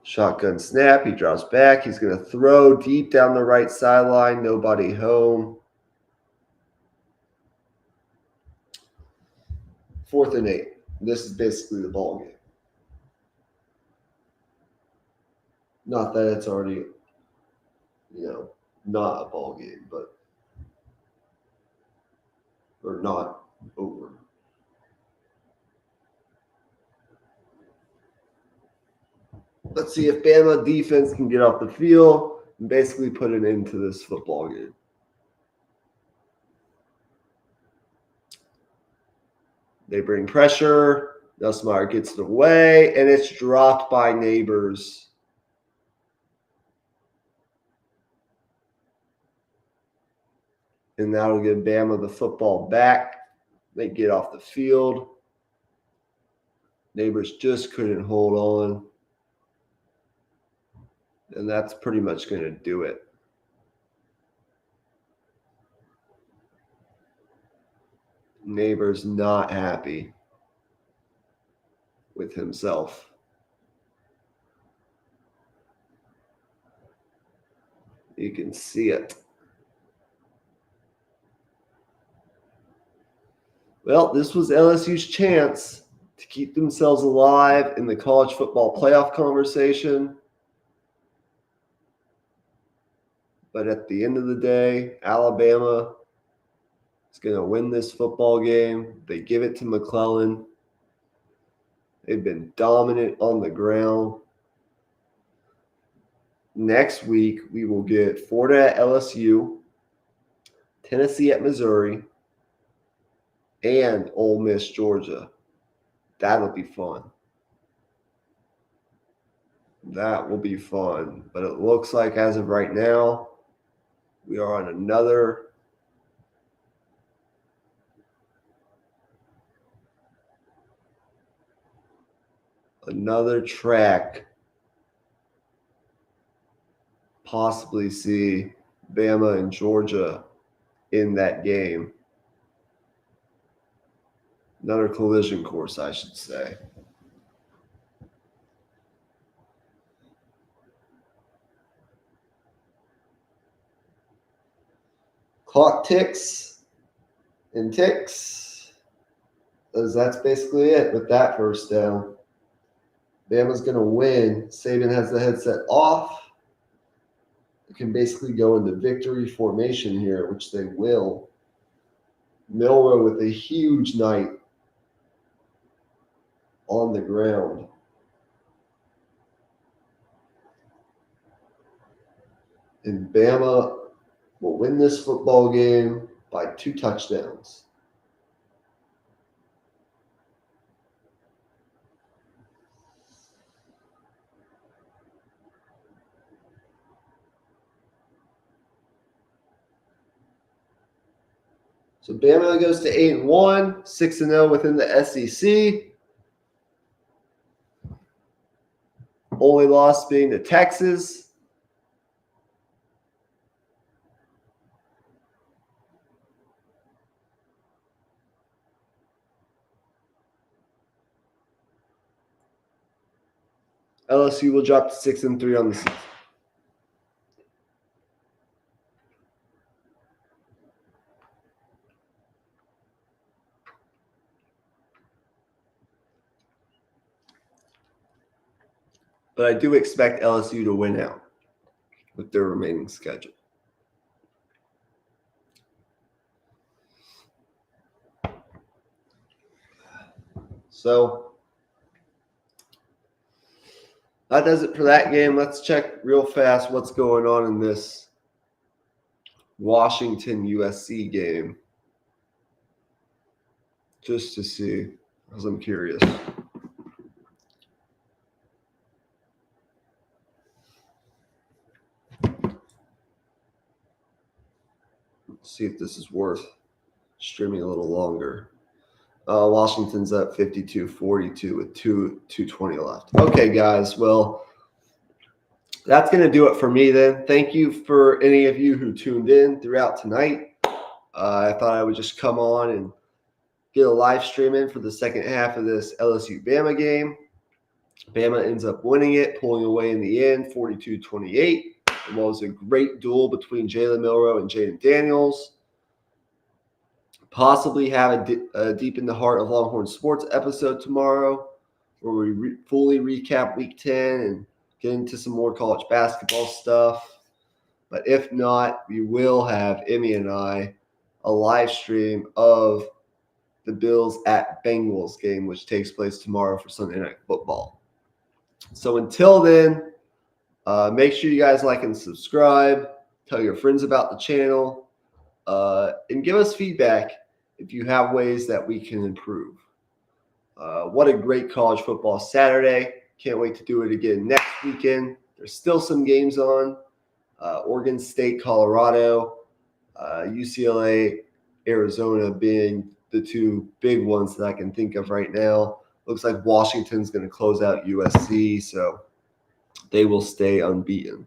Shotgun snap. He drops back. He's going to throw deep down the right sideline. Nobody home. 4th and 8. This is basically the ball game. Not that it's already, not a ball game, but or not over. Let's see if Bama defense can get off the field and basically put an end to this football game. They bring pressure. Nussmeier gets it away, and it's dropped by Neighbors. And that'll give Bama the football back. They get off the field. Neighbors just couldn't hold on. And that's pretty much going to do it. Neighbor's not happy with himself. You can see it. Well, this was LSU's chance to keep themselves alive in the college football playoff conversation. But at the end of the day, Alabama is going to win this football game. They give it to McClellan. They've been dominant on the ground. Next week, we will get Florida at LSU, Tennessee at Missouri, and Ole Miss, Georgia. That'll be fun. That will be fun. But it looks like as of right now, we are on another track. Possibly see Bama and Georgia in that game. Another collision course, I should say. Clock ticks and ticks, as that's basically it with that first down. Bama's going to win. Saban has the headset off. They can basically go into victory formation here, which they will. Milroe with a huge night on the ground. And Bama will win this football game by 2 touchdowns. So Bama goes to 8-1, 6-0 within the SEC. Only loss being to Texas. LSU will drop to 6-3 on the season. But I do expect LSU to win out with their remaining schedule. So that does it for that game. Let's check real fast what's going on in this Washington USC game. Just to see, because I'm curious. Let's see if this is worth streaming a little longer. Washington's up 52-42 with 2:20 left. Okay, guys. Well, that's going to do it for me then. Thank you for any of you who tuned in throughout tonight. I thought I would just come on and get a live stream in for the second half of this LSU-Bama game. Bama ends up winning it, pulling away in the end, 42-28. It was a great duel between Jalen Milroe and Jaden Daniels. Possibly have a Deep in the Heart of Longhorn Sports episode tomorrow where we fully recap Week 10 and get into some more college basketball stuff. But if not, we will have Emmy and I a live stream of the Bills at Bengals game, which takes place tomorrow for Sunday Night Football. So until then, make sure you guys like and subscribe. Tell your friends about the channel. And give us feedback if you have ways that we can improve. What a great college football Saturday. Can't wait to do it again next weekend. There's still some games on. Oregon State, Colorado. UCLA, Arizona being the two big ones that I can think of right now. Looks like Washington's going to close out USC, so they will stay unbeaten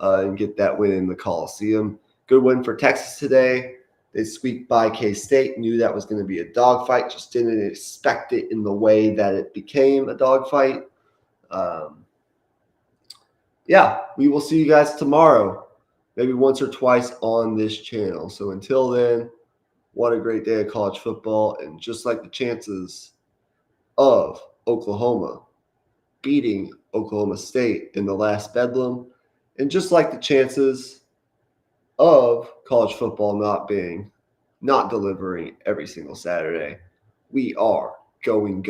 and get that win in the Coliseum. Good win for Texas today. They squeaked by K-State, knew that was going to be a dogfight, just didn't expect it in the way that it became a dogfight. Yeah, we will see you guys tomorrow, maybe once or twice on this channel. So until then, what a great day of college football. And just like the chances of Oklahoma beating Oklahoma State in the last Bedlam, and just like the chances of college football not delivering every single Saturday, we are gone.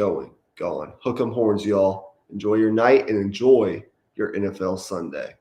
Hook 'em horns, y'all. Enjoy your night and enjoy your NFL Sunday.